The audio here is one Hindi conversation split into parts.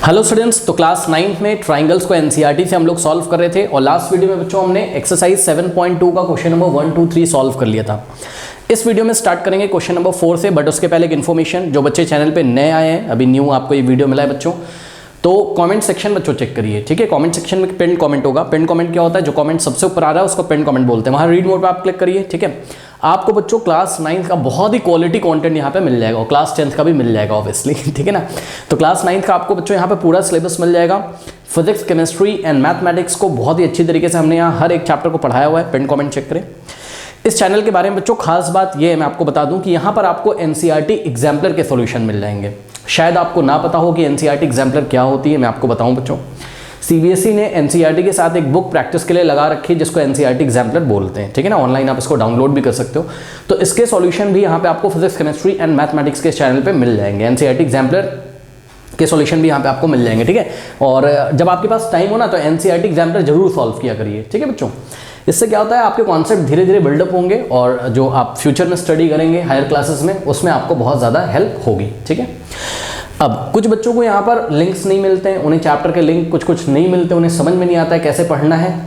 हेलो स्टूडेंट्स, तो क्लास 9 में ट्राइंगल्स को एनसीईआरटी से हम लोग सॉल्व कर रहे थे और लास्ट वीडियो में बच्चों हमने एक्सरसाइज 7.2 का क्वेश्चन नंबर 1, 2, 3 सॉल्व कर लिया था। इस वीडियो में स्टार्ट करेंगे क्वेश्चन नंबर 4 से, बट उसके पहले एक इन्फॉर्मेशन, जो बच्चे चैनल पे नए आए हैं, अभी न्यू आपको ये वीडियो मिला है बच्चों, तो कमेंट सेक्शन बच्चों चेक करिए, ठीक है। कमेंट सेक्शन में पिन कमेंट होगा। पिन कमेंट क्या होता है? जो कमेंट सबसे ऊपर आ रहा है उसको पिन कमेंट बोलते हैं। वहाँ रीड मोड पे आप क्लिक करिए, ठीक है। आपको बच्चों क्लास 9 का बहुत ही क्वालिटी कंटेंट यहाँ पे मिल जाएगा और क्लास 10 का भी मिल जाएगा ऑब्वियसली, ठीक है ना। तो क्लास 9 का आपको बच्चों यहाँ पे पूरा सिलेबस मिल जाएगा। फिजिक्स, केमिस्ट्री एंड मैथमेटिक्स को बहुत ही अच्छी तरीके से हमने यहाँ हर एक चैप्टर को पढ़ाया हुआ है। पिन कमेंट चेक करें। इस चैनल के बारे में बच्चों खास बात ये है, मैं आपको बता दूं कि यहाँ पर आपको एनसीईआरटी एग्जाम्पलर के सॉल्यूशन मिल जाएंगे। शायद आपको ना पता हो कि एनसीईआरटी एग्जाम्पलर क्या होती है, मैं आपको बताऊं बच्चों। सीबीएसई ने एनसीईआरटी के साथ एक बुक प्रैक्टिस के लिए लगा रखी है जिसको एनसीईआरटी एग्जाम्पलर बोलते हैं, ठीक है ना। ऑनलाइन आप इसको डाउनलोड भी कर सकते हो। तो इसके सॉल्यूशन भी यहाँ पे आपको फिजिक्स, केमिस्ट्री एंड मैथमेटिक्स के चैनल पे मिल जाएंगे। एनसीईआरटी एग्जाम्पलर के सॉल्यूशन भी यहाँ पे आपको मिल जाएंगे, ठीक है। और जब आपके पास टाइम हो ना तो एनसीईआरटी एग्जाम्पलर जरूर सॉल्व किया करिए, ठीक है बच्चों। इससे क्या होता है, आपके कॉन्सेप्ट धीरे धीरे बिल्डअप होंगे और जो आप फ्यूचर में स्टडी करेंगे हायर क्लासेस में, उसमें आपको बहुत ज़्यादा हेल्प होगी, ठीक है। अब कुछ बच्चों को यहाँ पर लिंक्स नहीं मिलते हैं, उन्हें चैप्टर के लिंक कुछ नहीं मिलते, उन्हें समझ में नहीं आता है कैसे पढ़ना है।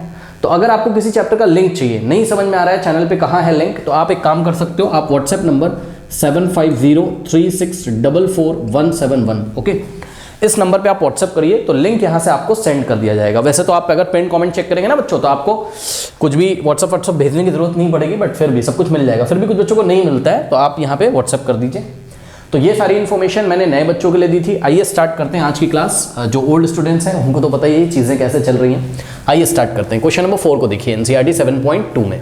तो अगर आपको किसी चैप्टर का लिंक चाहिए, नहीं समझ में आ रहा है चैनल पे कहाँ है लिंक, तो आप एक काम कर सकते हो, आप व्हाट्सएप नंबर 7503644171, ओके, इस नंबर पे आप व्हाट्सएप करिए तो लिंक यहाँ से आपको सेंड कर दिया जाएगा। वैसे तो आप अगर पिन कमेंट चेक करेंगे ना बच्चों, तो आपको कुछ भी व्हाट्सएप भेजने की जरूरत नहीं पड़ेगी, बट फिर भी सब कुछ मिल जाएगा। फिर भी कुछ बच्चों को नहीं मिलता है तो आप यहाँ पे व्हाट्सएप कर दीजिए। तो ये सारी इन्फॉर्मेशन मैंने नए बच्चों के लिए दी थी। आइए स्टार्ट करते हैं आज की क्लास। जो ओल्ड स्टूडेंट्स हैं उनको तो पता ही है चीज़ें कैसे चल रही हैं। आइए स्टार्ट करते हैं। क्वेश्चन नंबर 4 को देखिए, एनसीईआरटी 7.2 में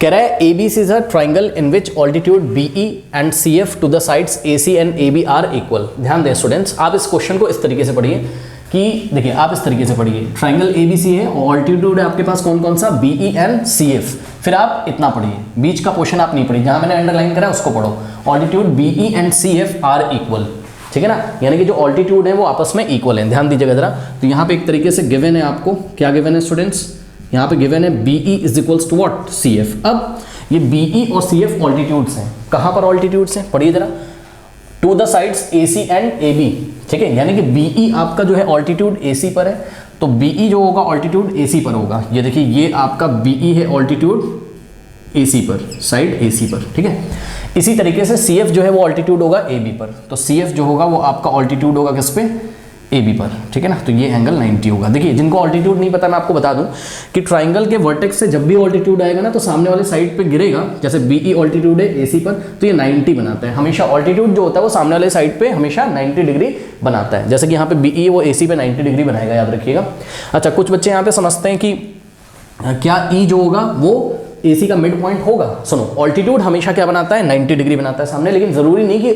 कह रहा है ABC is a triangle in which altitude BE and CF to the sides AC and AB are equal. ध्यान दें स्टूडेंट्स, आप इस क्वेश्चन को इस तरीके से पढ़िए कि देखिए, आप इस तरीके से पढ़िए, ट्राइंगल ABC है और ऑल्टीट्यूड है आपके पास कौन कौन सा, BE एंड CF। फिर आप इतना पढ़िए, बीच का पोर्शन आप नहीं पढ़िए, जहां मैंने अंडरलाइन करा उसको पढ़ो। Altitude BE and CF are equal, ठीक है ना, यानी कि जो ऑल्टीट्यूड है वो आपस में इक्वल है। ध्यान दीजिएगा जरा। तो यहाँ पे एक तरीके से गिवन है, आपको क्या गिवन है स्टूडेंट्स, यहाँ पे गिवन है BE is equals to what, CF। अब ये BE और CF ऑल्टीट्यूड्स हैं। कहाँ पर ऑल्टीट्यूड्स हैं, पढ़िए जरा, to the sides AC and AB, ठीक है। यानी कि BE आपका जो है ऑल्टीट्यूड AC पर है, तो BE जो होगा ऑल्टीट्यूड AC पर होगा। ये देखिए, ये आपका BE है ऑल्टीट्यूड AC पर, साइड AC पर, ठीक है। इसी तरीके से CF जो है वो ऑल्टीट्यूड होगा AB पर, तो CF जो होगा वो आपका ऑल्टीट्यूड होगा किस पे, AB पर, ठीक है ना। तो ये एंगल 90 होगा। देखिए, जिनको ऑल्टीट्यूड नहीं पता मैं आपको बता दूं कि ट्राइंगल के वर्टेक्स से जब भी ऑल्टीट्यूड आएगा ना तो सामने वाले साइड पे गिरेगा। जैसे BE ऑल्टीट्यूड है AC पर, तो ये 90 बनाता है हमेशा। ऑल्टीट्यूड जो होता है वो सामने वाले साइड पे हमेशा 90 डिग्री बनाता है। जैसे कि यहाँ पे BE वो AC पे 90 डिग्री बनाएगा, याद रखिएगा। अच्छा, कुछ बच्चे यहाँ पे समझते हैं कि क्या E जो होगा वो AC का मिड पॉइंट होगा। सुनो, ऑल्टीट्यूड हमेशा क्या बनाता है, 90 डिग्री बनाता है सामने, लेकिन जरूरी नहीं कि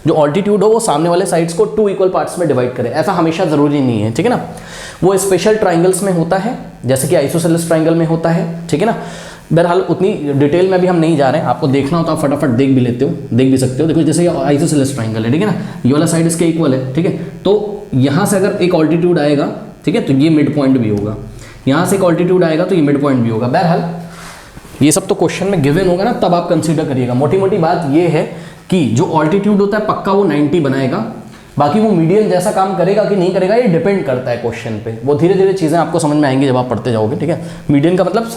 जो ऑल्टीट्यूड हो वो सामने वाले साइड्स को 2 इक्वल पार्ट्स में डिवाइड करे, ऐसा हमेशा जरूरी नहीं है, ठीक है ना। वो स्पेशल ट्राइंगल्स में होता है, जैसे कि आइसोसेलेस ट्राइंगल में होता है, ठीक है ना। बहरहाल उतनी डिटेल में भी हम नहीं जा रहे हैं, आपको देखना हो तो आप फटाफट देख भी लेते हो, देख भी सकते हो। देखो, जैसे ये आइसोसेलेस ट्राइंगल है, ठीक है ना, ये वाला साइड इसके इक्वल है, ठीक है। तो यहाँ से अगर एक ऑल्टीट्यूड आएगा, ठीक है, तो ये मिड पॉइंट भी होगा। यहाँ से एक ऑल्टीट्यूड आएगा तो ये मिड पॉइंट भी होगा। बहरहाल ये सब तो क्वेश्चन में गिवन होगा ना, तब आप कंसीडर करिएगा। मोटी मोटी बात ये है कि जो ऑल्टीट्यूड होता है पक्का वो 90 बनाएगा, बाकी वो मीडियन जैसा काम करेगा कि नहीं करेगा ये डिपेंड करता है क्वेश्चन पे। वो धीरे धीरे चीज़ें आपको समझ में आएंगी जब आप पढ़ते जाओगे, ठीक है। मीडियन का मतलब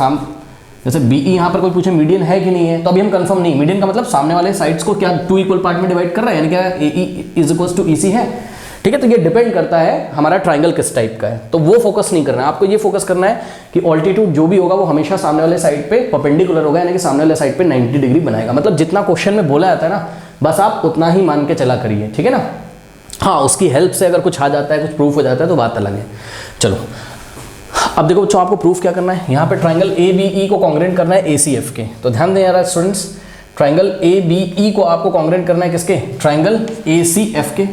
जैसे BE यहाँ पर कोई पूछे मीडियन है कि नहीं है, तो अभी हम कंफर्म नहीं। मीडियन का मतलब सामने वाले साइड्स को क्या 2 इक्वल पार्ट में डिवाइड कर रहा है, यानी क्या AE is equals to EC है, ठीक है। तो ये डिपेंड करता है हमारा ट्राइंगल किस टाइप का है, तो वो फोकस नहीं करना है आपको। ये फोकस करना है कि ऑल्टीट्यूड जो भी होगा वो हमेशा सामने वाले साइड पे परपेंडिकुलर होगा, यानी कि सामने वाले साइड पे 90 डिग्री बनाएगा। मतलब जितना क्वेश्चन में बोला जाता है ना, बस आप उतना ही मान के चला करिए, ठीक है ना। हाँ, उसकी हेल्प से अगर कुछ आ जाता है, कुछ प्रूफ हो जाता है तो बात अलग है। चलो, अब देखो बच्चों, आपको प्रूफ क्या करना है। यहाँ पे ट्राइंगल ABE को कॉन्ग्रेंट करना है ACF के। तो ध्यान दें यार स्टूडेंट्स, ट्राइंगल ABE को आपको कॉन्ग्रेंट करना है किसके, ट्राइंगल ACF के।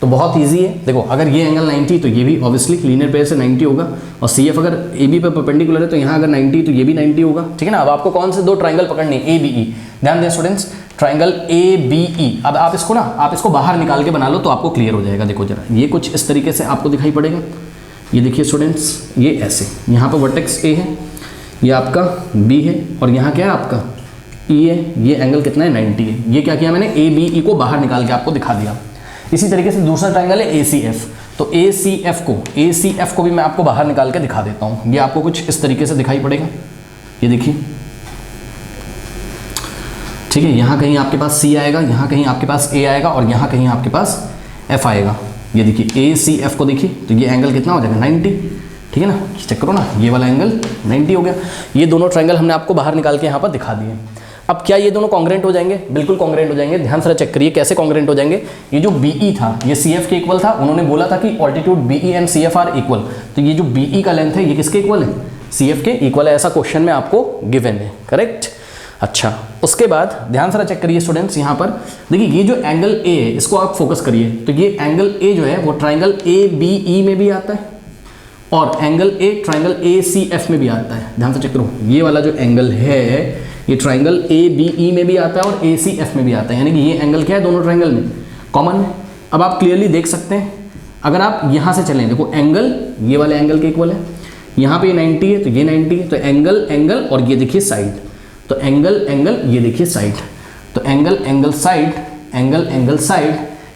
तो बहुत इजी है। देखो, अगर ये एंगल 90 तो ये भी ऑब्वियसली लीनियर पेयर से 90 होगा, और CF अगर AB पे परपेंडिकुलर है तो यहाँ अगर 90 तो ये भी 90 होगा, ठीक है ना। अब आपको कौन से 2 ट्राइंगल पकड़नी है, ABE। ध्यान दें स्टूडेंट्स, ट्राइंगल ABE। अब आप इसको बाहर निकाल के बना लो तो आपको क्लियर हो जाएगा। देखो जरा, ये कुछ इस तरीके से आपको दिखाई पड़ेगा। ये देखिए स्टूडेंट्स, ये ऐसे, यहाँ पर वर्टेक्स A है, ये आपका B है, और यहाँ क्या है आपका E है। ये एंगल कितना है, 90 है। ये क्या किया मैंने, ABE को बाहर निकाल के आपको दिखा दिया। इसी तरीके से दूसरा ट्राइंगल है ACF। तो ACF को भी मैं आपको बाहर निकाल के दिखा देता हूँ। ये आपको कुछ इस तरीके से दिखाई पड़ेगा, ये देखिए, ठीक है। यहाँ कहीं आपके पास C आएगा, यहाँ कहीं आपके पास A आएगा और यहाँ कहीं आपके पास F आएगा। ये देखिए ACF को देखिए, तो ये एंगल कितना हो जाएगा 90, ठीक है ना। चेक करो ना, ये वाला एंगल 90 हो गया। ये दोनों ट्रायंगल हमने आपको बाहर निकाल के यहाँ पर दिखा दिए। अब क्या ये दोनों कॉन्ग्रेंट हो जाएंगे? बिल्कुल कॉन्ग्रेंट हो जाएंगे। ध्यान से चेक करिए कैसे कॉन्ग्रेंट हो जाएंगे। ये जो BE था ये CF के इक्वल था। उन्होंने बोला था कि altitude BE and CF are equal, तो ये जो BE का लेंथ है ये किसके इक्वल है? CF के इक्वल है। ऐसा क्वेश्चन में आपको गिवन है, करेक्ट। अच्छा, उसके बाद ध्यान से चेक करिए स्टूडेंट्स, यहाँ पर देखिए ये जो एंगल A है इसको आप फोकस करिए। तो ये एंगल A जो है वो ट्राइंगल ABE में भी आता है और एंगल A ट्राइंगल ACF में भी आता है। ध्यान से चेक करो, ये वाला जो एंगल है ये ट्राइंगल ABE में भी आता है और ACF में भी आता है, यानी कि ये एंगल क्या है दोनों ट्राइंगल में कॉमन है। अब आप क्लियरली देख सकते हैं, अगर आप यहाँ से चलें, देखो एंगल ये वाले एंगल के इक्वल है, यहाँ पे 90 है तो ये 90 है, तो एंगल और ये देखिए साइड, तो एंगल ये देखिए साइड, तो एंगल साइड,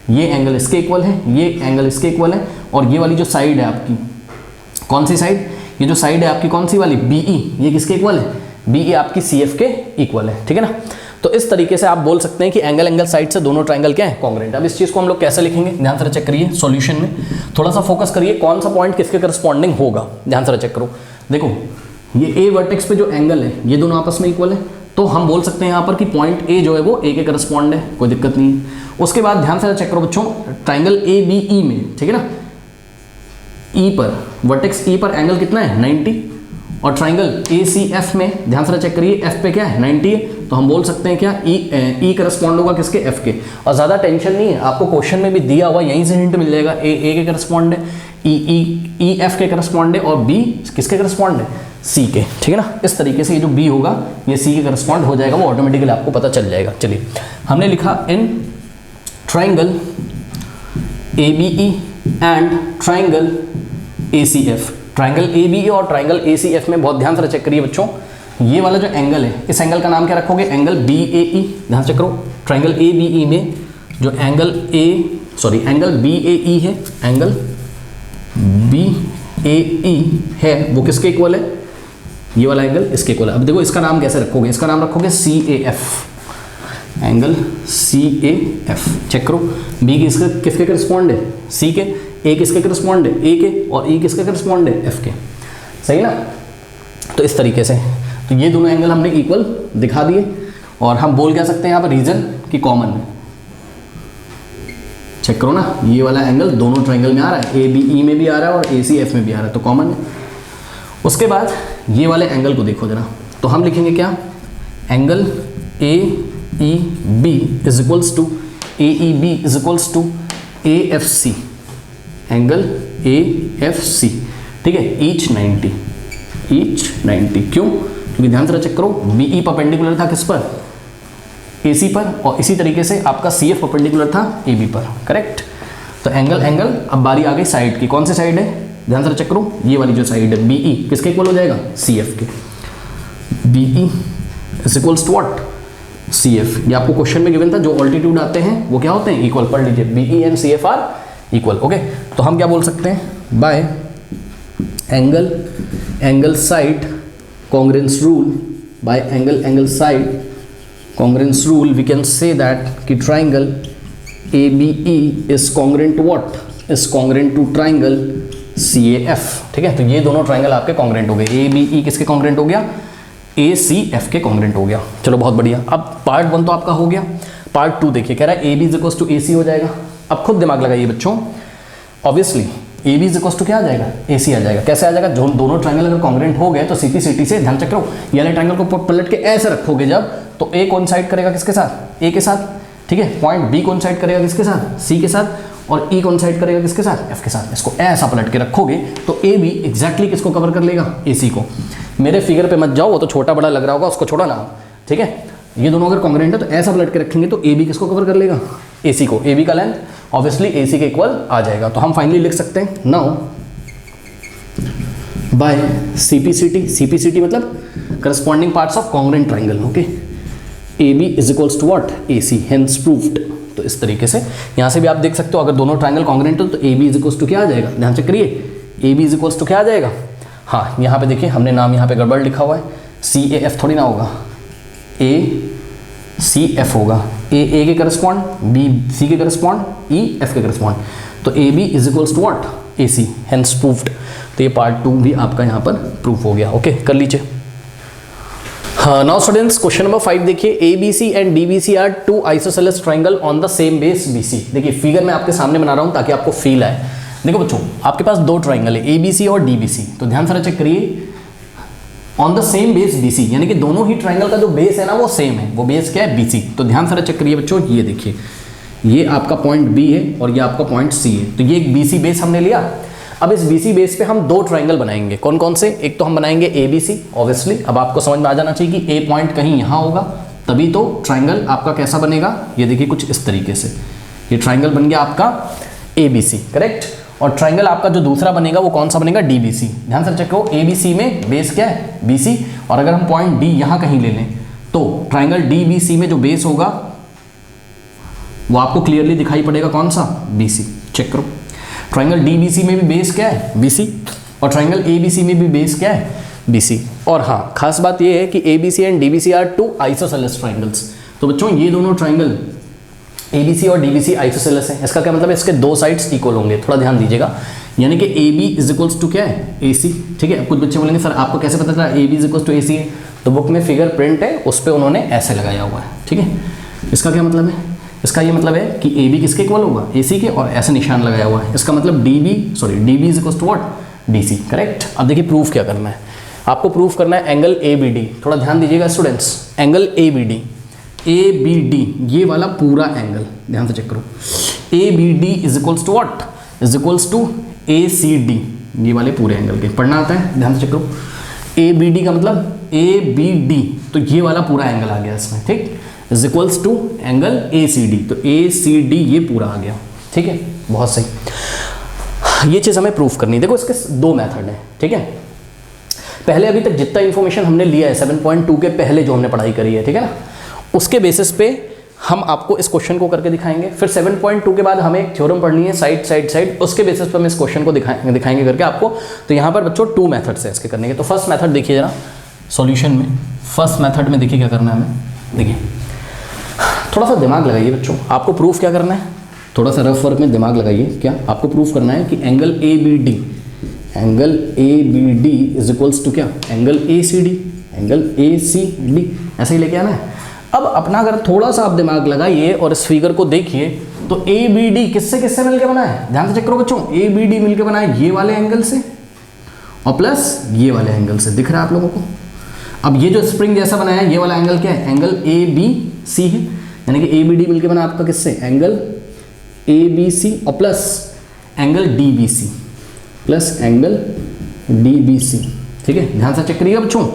ये एंगल इसके इक्वल है, ये एंगल इसके इक्वल है, और ये वाली जो साइड है आपकी, कौन सी साइड? ये जो साइड है आपकी कौन सी वाली? BE, ये किसके इक्वल है? BE आपकी CF के इक्वल है, ठीक है ना। तो इस तरीके से आप बोल सकते हैं कि एंगल साइड से दोनों ट्राइंगल क्या है? कॉन्ग्रेंट। अब इस चीज़ को हम लोग कैसे लिखेंगे? ध्यान से चेक करिए, सॉल्यूशन में थोड़ा सा फोकस करिए, कौन सा पॉइंट किसके करस्पॉन्डिंग होगा। ध्यान से चेक करो, देखो ये A वर्टेक्स पे जो एंगल है ये दोनों आपस में इक्वल है, तो हम बोल सकते हैं यहाँ पर कि पॉइंट A जो है वो A के करस्पॉन्ड है, कोई दिक्कत नहीं है। उसके बाद ध्यान से चेक करो बच्चों, ट्राइंगल ABE में, ठीक है ना, E पर वर्टेक्स E पर एंगल कितना है? 90, और ट्राइंगल ACF में ध्यान से चेक करिए F पे क्या है? 90 है, तो हम बोल सकते हैं क्या E करस्पॉन्ड होगा किसके? F के। और ज़्यादा टेंशन नहीं है, आपको क्वेश्चन में भी दिया हुआ यहीं से हिंट मिल जाएगा। A के करस्पॉन्ड है, E F के करस्पॉन्ड है, और B किसके करस्पॉन्ड है? C के, ठीक है ना। इस तरीके से ये जो B होगा ये C के करस्पॉन्ड हो जाएगा, वो ऑटोमेटिकली आपको पता चल जाएगा। चलिए हमने लिखा in triangle ABE and triangle ACF। Triangle ABE और ट्राइंगल ACF में बहुत ध्यान से चेक करिए बच्चों, ये वाला जो एंगल है इस एंगल का नाम क्या रखोगे? Angle BAE। ध्यान से करो, ट्राइंगल ABE में जो एंगल BAE है, एंगल BAE है वो किसके इक्वल है? ये वाला एंगल इसके इक्वल है। अब देखो इसका नाम कैसे रखोगे? इसका नाम रखोगे CAF, एंगल CAF। चेक करो, B किसके करस्पॉन्ड है? C के, A किसके करस्पॉन्ड है? A के, और E किसके करस्पॉन्ड है? F के, सही ना। तो इस तरीके से तो ये दोनों एंगल हमने इक्वल दिखा दिए, और हम बोल क्या सकते हैं यहाँ पर रीजन की कॉमन है। चेक करो ना, ये वाला एंगल दोनों ट्राइंगल में आ रहा है, ABE में भी आ रहा है और ACF में भी आ रहा है, तो कॉमन है। उसके बाद ये वाले एंगल को देखो जरा, तो हम लिखेंगे क्या? Angle AEB is equals to AEB is equals to AFC, angle AFC, ठीक है, ईच 90। क्यों? क्योंकि ध्यान से चेक करो, BE परपेंडिकुलर था किस पर? AC पर, और इसी तरीके से आपका CF परपेंडिकुलर था AB पर, करेक्ट। तो एंगल, अब बारी आ गई साइड की, कौन सी साइड है? ध्यान से चेक करो, ये वाली जो साइड है BE किसके इक्वल हो जाएगा? CF के। BE is equals to what? CF। ये आपको क्वेश्चन में गिवन था, जो ऑल्टीट्यूड आते हैं वो क्या होते हैं? इक्वल। पढ़ लीजिए, BE and CF are equal, okay. तो हम क्या बोल सकते हैं? By angle side congruence rule, by angle side congruence rule we can say that कि triangle ABE is congruent to what? Is congruent to triangle CAF, ठीक है। तो ये दोनों ट्राइंगल आपके कॉन्ग्रेंट हो गए। ABE किसके कॉन्ग्रेंट हो गया? ACF के कॉन्ग्रेंट हो गया। चलो बहुत बढ़िया। अब पार्ट 1 तो आपका हो गया, पार्ट 2 देखिए, कह रहा है AB is equals to AC हो जाएगा। अब खुद दिमाग लगाइए बच्चों, obviously AB is equals to क्या आ जाएगा? AC आ जाएगा। कैसे आ जाएगा? जो दोनों ट्राइंगल अगर कॉन्ग्रेंट हो गए तो CP/CT से, ध्यान चेक करो, ये वाले ट्राइंगल को पलट के ऐसे रखोगे जब, तो A कोइंसाइड करेगा किसके साथ? A के साथ, ठीक है। पॉइंट B कोइंसाइड करेगा किसके साथ? C के साथ, और E कोइंसाइड करेगा किसके साथ? F के साथ। इसको ऐसा पलट के रखोगे तो AB एग्जैक्टली किसको कवर कर लेगा? AC को। मेरे फिगर पे मत जाओ, वो तो छोटा बड़ा लग रहा होगा, उसको छोड़ो ना, ठीक है। ये दोनों अगर कॉन्ग्रेंट है तो ऐसा पलट के रखेंगे तो AB किसको कवर कर लेगा? AC को। AB का लेंथ ऑब्वियसली AC के इक्वल आ जाएगा। तो हम फाइनली लिख सकते हैं नाउ बाय CP/CT मतलब corresponding parts of congruent triangle, okay. AB is equals to what? AC, hence proved. तो इस तरीके से यहाँ से भी आप देख सकते हो, अगर दोनों ट्राइंगल कॉन्ग्रुएंट हो तो A B is equals to क्या आ जाएगा, ध्यान से करिए, A B is equals to क्या आ जाएगा। हाँ, यहाँ पे देखिए हमने नाम यहाँ पे गड़बड़ लिखा हुआ है, सी ए एफ थोड़ी ना होगा, ए सी एफ होगा, ए के करस्पॉन्ड, बी सी के करस्पॉन्ड, ई एफ के करस्पॉन्ड, तो A B is equals to what, A C, hence proved. तो ये पार्ट 2 भी आपका यहाँ पर प्रूफ हो गया। ओके, कर लीजिए। हाँ, नाउ स्टूडेंट्स क्वेश्चन नंबर 5 देखिए, A B C and D B C are two isosceles triangle on the same base B C. देखिए फिगर मैं आपके सामने बना रहा हूँ ताकि आपको फील आए। देखो बच्चों, आपके पास दो ट्राइंगल है, ए बी सी और डी बी सी, तो ध्यान से चेक करिए, on the same base B C, यानी कि दोनों ही ट्राइंगल का जो बेस है ना वो सेम है, वो बेस क्या है, बी सी। तो ध्यान से चेक करिए बच्चों, ये देखिए, ये आपका पॉइंट बी है और ये आपका पॉइंट सी है, तो ये एक बी सी बेस हमने लिया। अब इस बी सी बेस पे हम दो ट्राइंगल बनाएंगे, कौन कौन से, एक तो हम बनाएंगे ए बी सी, ऑब्वियसली अब आपको समझ में आ जाना चाहिए कि ए पॉइंट कहीं यहाँ होगा, तभी तो ट्राइंगल आपका कैसा बनेगा, ये देखिए कुछ इस तरीके से, ये ट्राइंगल बन गया आपका ए बी सी, करेक्ट। और ट्राइंगल आपका जो दूसरा बनेगा वो कौन सा बनेगा, डी बी सी। ध्यान से चेक करो, ए बी सी में बेस क्या है, बी सी, और अगर हम पॉइंट डी यहाँ कहीं ले लें तो ट्राइंगल डी बी सी में जो बेस होगा वो आपको क्लियरली दिखाई पड़ेगा, कौन सा, बी सी। चेक करो, ट्राइंगल डी बी सी में भी बेस क्या है, बी सी, और ट्राइंगल ए बी सी में भी बेस क्या है, बी सी। और हाँ, खास बात ये है कि A B C and D B C are two isosceles triangles. तो बच्चों ये दोनों ट्राइंगल ए बी सी और डी बी सी आइसोसेलेस है। इसका क्या मतलब है, इसके दो साइड्स इक्वल होंगे, थोड़ा ध्यान दीजिएगा, यानी कि A B is equals to क्या है, ए सी। ठीक है, कुछ बच्चे बोलेंगे सर आपको कैसे पता चला A B is equals to A C है, तो बुक में फिगर प्रिंट है, उस पर उन्होंने ऐसे लगाया हुआ है। ठीक है, इसका क्या मतलब है, इसका ये मतलब है कि ए बी किसके इक्वल होगा, ए सी के, और ऐसे निशान लगाया हुआ है, इसका मतलब D B is equals to what, D C, correct. अब देखिए प्रूफ क्या करना है, आपको प्रूफ करना है एंगल ए बी डी। थोड़ा ध्यान दीजिएगा students, angle A B D, A B D ये वाला पूरा एंगल, ध्यान से चेक करो, A B D is equals to what, is equals to A C D, ये वाले पूरे एंगल के पढ़ना आता है, ध्यान से चेक करो, ए बी डी का मतलब ए बी डी, तो ये वाला पूरा एंगल आ गया इसमें, ठीक, is equals to angle A C D, तो ए सी डी ये पूरा आ गया। ठीक है, बहुत सही, ये चीज़ हमें प्रूफ करनी है। देखो इसके दो मेथड हैं, ठीक है, पहले अभी तक जितना इन्फॉर्मेशन हमने लिया है 7.2 के पहले जो हमने पढ़ाई करी है, ठीक है ना, उसके बेसिस पे हम आपको इस क्वेश्चन को करके दिखाएंगे। फिर 7.2 के बाद हमें एक थ्योरम पढ़नी है साइड, उसके बेसिस पे हम इस क्वेश्चन को दिखाएंगे करके आपको। तो यहाँ पर बच्चों 2 मेथड्स है इसके करने के। तो फर्स्ट मेथड देखिए जरा सॉल्यूशन में, फर्स्ट मेथड में देखिए क्या करना है हमें, देखिए थोड़ा सा दिमाग लगाइए बच्चों, आपको प्रूफ क्या करना है, थोड़ा सा रफ वर्क में दिमाग लगाइए, क्या आपको प्रूफ करना है कि angle A B D, angle A B D is equals to क्या, angle A C D, angle A C D, ऐसे ही लेके आना है। अब अपना अगर थोड़ा सा आप दिमाग लगाइए और इस फिगर को देखिए, तो ए बी डी किससे किससे मिलके बना है, ध्यान से चेक करो बच्चों, ए बी डी मिलके बना है ये वाले एंगल से और प्लस ये वाले एंगल से, दिख रहा है आप लोगों को। अब ये जो स्प्रिंग जैसा बनाया है ये वाला एंगल क्या है, एंगल ए बी सी है, यानी कि ए बी डी मिलके बना आपका किससे, एंगल ए बी सी और plus angle D B C, plus angle D B C. ठीक है, ध्यान से चेक करिएगा बच्चों,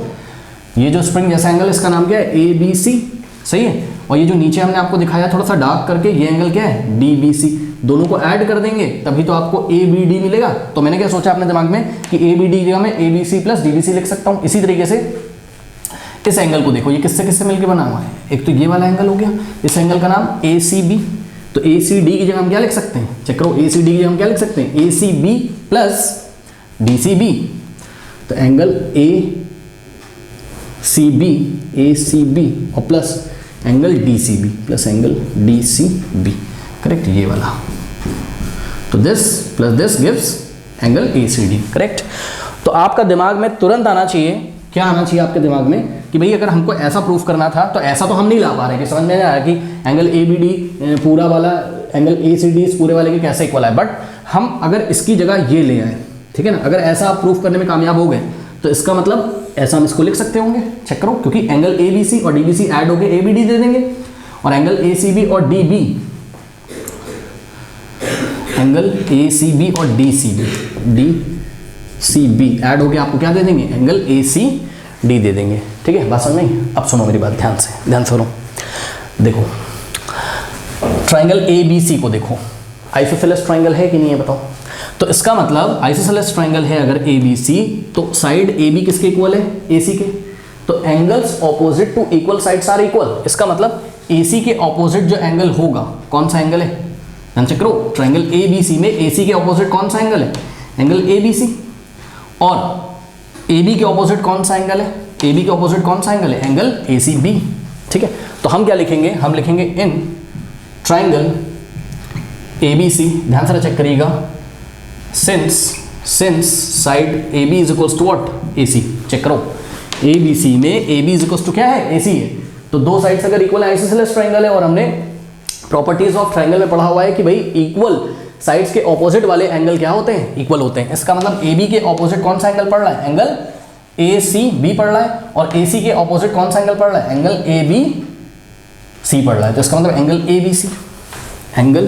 ये जो स्प्रिंग जैसा एंगल इसका नाम क्या है, ए बी सी, सही है, और ये जो नीचे हमने आपको दिखाया थोड़ा सा डार्क करके, ये एंगल क्या है, डी बी सी। दोनों को ऐड कर देंगे तभी तो आपको ए बी डी मिलेगा। तो मैंने क्या सोचा अपने दिमाग में कि ए बी डी की जगह मैं A B C plus D B C लिख सकता हूँ। इसी तरीके से इस एंगल को देखो, ये किससे किससे मिलकर बना हुआ है, एक तो ये वाला एंगल हो गया, इस एंगल का नाम ए सी बी, तो ए सी डी की जगह हम क्या लिख सकते हैं, चेक करो, ए सी डी की जगह हम क्या लिख सकते हैं, A C B plus D C B, तो angle A C B, A C B और plus angle D C B plus angle D C B, correct, ये वाला। तो this plus this gives angle A C D, correct. तो आपका दिमाग में तुरंत आना चाहिए, क्या आना चाहिए आपके दिमाग में कि भाई अगर हमको ऐसा प्रूफ करना था तो ऐसा तो हम नहीं ला पा रहे, कि समझ में नहीं आ रहा कि एंगल ए बी डी पूरा वाला एंगल ए सी डी इस पूरे वाले के कैसे इक्वल है, बट हम अगर इसकी जगह ये ले आए, ठीक है ना, अगर ऐसा आप प्रूफ करने में कामयाब हो गए तो इसका मतलब ऐसा हम इसको लिख सकते होंगे, चेक करो, क्योंकि एंगल ए बी सी और डी बी सी ऐड हो गए ए बी डी दे देंगे, और एंगल ए सी बी और D B, angle A C B और D C B, D C B add हो गया, आपको क्या दे देंगे, एंगल ए सी डी दे देंगे। ठीक है, बात समझ नहीं? अब सुनो मेरी बात ध्यान से सुनो, देखो ट्राइंगल ए बी सी को देखो, आइसोसेलेस ट्राइंगल है कि नहीं है बताओ। तो इसका मतलब आइसोसेलेस ट्राइंगल है अगर ए बी सी, तो साइड ए बी किसके इक्वल है, ए सी के, तो angles opposite to equal sides are equal. इसका मतलब AC के ऑपोजिट जो एंगल होगा कौन सा एंगल है, ध्यान चेक करो, ट्राइंगल ABC में AC के ऑपोजिट कौन सा एंगल है, एंगल ABC, और AB के ऑपोजिट कौन सा एंगल है, AB के ऑपोजिट कौन सा एंगल है, एंगल ACB। ठीक है, तो हम क्या लिखेंगे, हम लिखेंगे इन ट्राइंगल ABC, ध्यान से चेक करिएगा, since side AB is equals to what, AC। Check करो, ABC में AB इज इक्वल्स टू क्या है, AC है, तो दो साइड्स अगर इक्वल है आइसोसेलेस ट्राइंगल है, और हमने प्रॉपर्टीज ऑफ ट्राइंगल में पढ़ा हुआ है कि भाई इक्वल साइड्स के ऑपोजिट वाले एंगल क्या होते हैं, इक्वल होते हैं। इसका मतलब AB के ऑपोजिट कौन सा एंगल पड़ रहा है, एंगल ACB पड़ रहा है, और AC के ऑपोजिट कौन सा एंगल पड़ रहा है, एंगल ABC पड़ रहा है, तो इसका मतलब angle ABC, angle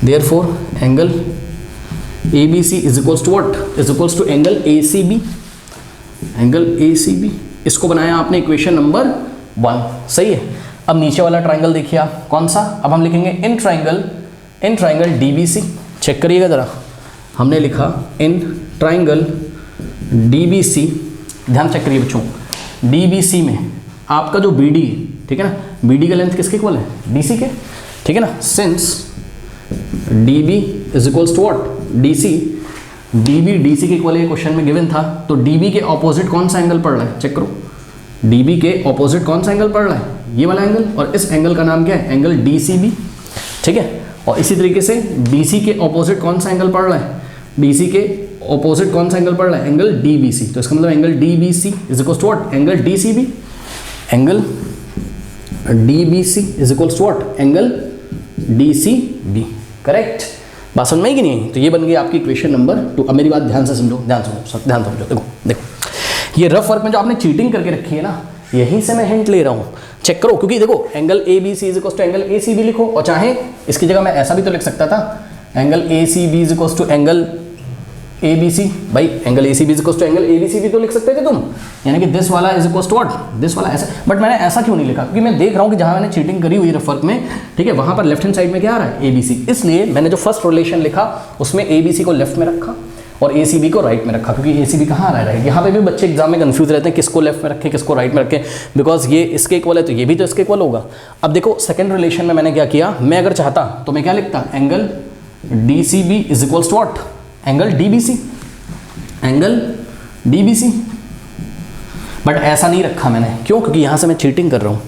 therefore angle ABC is equals to what, is equals to angle ACB, angle ACB। इसको बनाया आपने इक्वेशन नंबर 1, सही है। अब नीचे वाला ट्राइंगल देखिए आप, कौन सा, अब हम लिखेंगे इन ट्राइंगल DBC। चेक करिएगा जरा, हमने लिखा इन ट्राइंगल DBC, ध्यान चेक करिए बच्चों, DBC में आपका जो BD है, ठीक है ना, BD का लेंथ किसके इक्वल है, DC के, ठीक है ना, since DB is equals to what, DC, DB DC के इक्वल है, क्वेश्चन में गिवन था, तो DB के ऑपोजिट कौन सा एंगल पड़ रहा है, चेक करो, DB के ऑपोजिट कौन सा एंगल पड़ रहा है, ये वाला एंगल, और इस एंगल का नाम क्या है, एंगल DCB। ठीक है, और इसी तरीके से DC के ऑपोजिट कौन सा एंगल पड़ रहा है, DC के ऑपोजिट कौन सा एंगल पड़ रहा है, एंगल DBC, तो इसका मतलब angle DBC is equals to what, angle DCB, angle DBC is equals to what, angle DCB। Correct, बात समझ में आई कि नहीं? तो ये बन गई आपकी इक्वेशन नंबर 2। अब मेरी बात ध्यान से समझो, ध्यान समझो, देखो ये रफ वर्क में जो आपने चीटिंग करके रखी है ना, यहीं से मैं हिंट ले रहा हूँ, चेक करो, क्योंकि देखो angle ABC is equals to angle ACB लिखो, और चाहे इसकी जगह मैं ऐसा भी तो लिख सकता था, angle ACB is equals to angle ABC, भाई angle ACB is equals to angle ABC भी तो लिख सकते थे तुम, यानी कि दिस वाला is equals to what, this वाला, ऐसा। बट मैंने ऐसा क्यों नहीं लिखा, क्योंकि मैं देख रहा हूँ कि जहाँ मैंने चीटिंग करी हुई है रफ वर्क में, ठीक है, वहाँ पर लेफ्ट हैंड साइड में क्या आ रहा है, ABC, इसलिए मैंने जो फर्स्ट रिलेशन लिखा उसमें ABC को लेफ्ट में रखा और ACB को राइट में रखा, क्योंकि ACB कहाँ आ रहा है, राइट। यहाँ पे भी बच्चे एग्जाम में कंफ्यूज रहते हैं किसको लेफ्ट में रखें किसको राइट में रखें, बिकॉज ये इसके इक्वल है तो ये भी तो इसके इक्वल होगा। अब देखो सेकंड रिलेशन में मैंने क्या किया, मैं अगर चाहता तो मैं क्या लिखता, angle DCB is equals to what, angle DBC, angle DBC, but ऐसा नहीं रखा मैंने, क्यों, क्योंकि यहाँ से मैं चीटिंग कर रहा हूँ,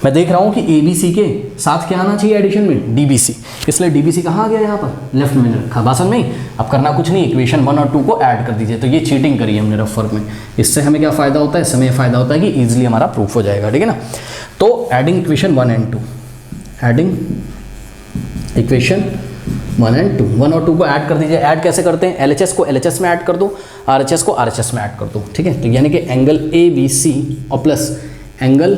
मैं देख रहा हूँ कि ABC के साथ क्या आना चाहिए एडिशन में, DBC, इसलिए DBC कहाँ आ गया, यहाँ पर लेफ्ट में रखा, बात समझ में। अब करना कुछ नहीं, इक्वेशन 1 और 2 को ऐड कर दीजिए, तो ये चीटिंग करी है हमने रफ वर्क में। इससे हमें क्या फ़ायदा होता है, इससे हमें फ़ायदा होता है कि ईजिली हमारा प्रूफ हो जाएगा, ठीक है ना। तो adding equation 1 and 2, adding equation 1 and 2, 1 और 2 को ऐड कर दीजिए। ऐड कैसे करते हैं, LHS को LHS में ऐड कर दो, RHS को RHS में ऐड कर दो, ठीक है। तो यानी कि एंगल ABC और plus angle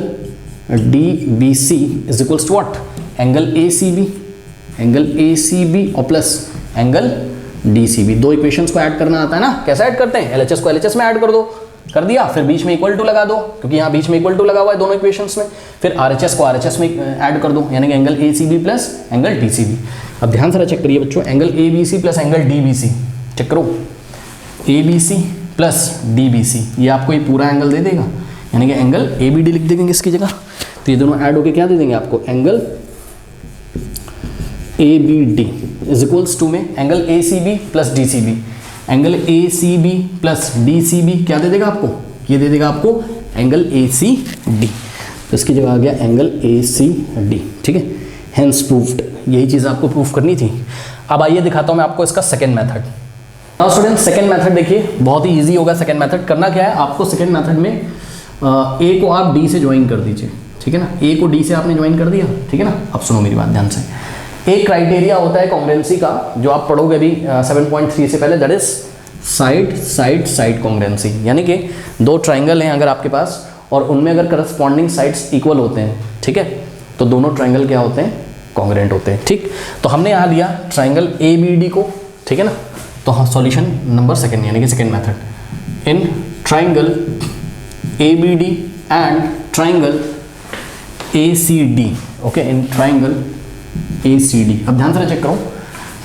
DBC is equals to what, angle ACB, angle ACB और प्लस एंगल DCB। दो इक्वेशंस को ऐड करना आता है ना, कैसे ऐड करते हैं, LHS को LHS में ऐड कर दो, कर दिया, फिर बीच में इक्वल टू लगा दो, क्योंकि यहाँ बीच में इक्वल टू लगा हुआ है दोनों इक्वेशंस में, फिर RHS को RHS में ऐड कर दो, यानी कि angle ACB plus angle DCB। अब ध्यान से चेक करिए बच्चों, angle ABC plus angle DBC, check करो, ABC प्लस DBC, ये आपको ये पूरा एंगल दे देगा, यानी कि एंगल ABD लिख देंगे इसकी जगह, तो ये दोनों ऐड होके क्या दे देंगे आपको, angle ABD is equals to में angle ACB plus DCB, angle ACB plus DCB क्या दे देगा आपको, ये दे देगा आपको एंगल ACD, तो इसकी जगह आ गया एंगल ACD, ठीक है। हेंस प्रूव्ड, यही चीज़ आपको प्रूफ करनी थी। अब आइए दिखाता हूँ मैं आपको इसका second method. Now student second method देखिए, बहुत ही इजी होगा सेकंड मेथड। करना क्या है, आपको सेकंड मेथड में A को आप D से ज्वाइन कर दीजिए, ठीक है ना, A को D से आपने ज्वाइन कर दिया, ठीक है ना। अब सुनो मेरी बात ध्यान से, एक क्राइटेरिया होता है कॉन्ग्रुएंसी का, जो आप पढ़ोगे अभी 7.3 से पहले, that is side side side congruency, यानी कि दो ट्राइंगल हैं अगर आपके पास और उनमें अगर करस्पॉन्डिंग साइड्स इक्वल होते हैं, ठीक है, तो दोनों ट्राइंगल क्या होते हैं, कॉन्ग्रुएंट होते हैं, ठीक। तो हमने यहाँ लिया ट्राइंगल ABD को, ठीक है ना, तो हाँ सॉल्यूशन नंबर सेकंड, यानी कि second method, in triangle ABD and triangle ACD, okay, in triangle ACD। अब ध्यान से चेक करो,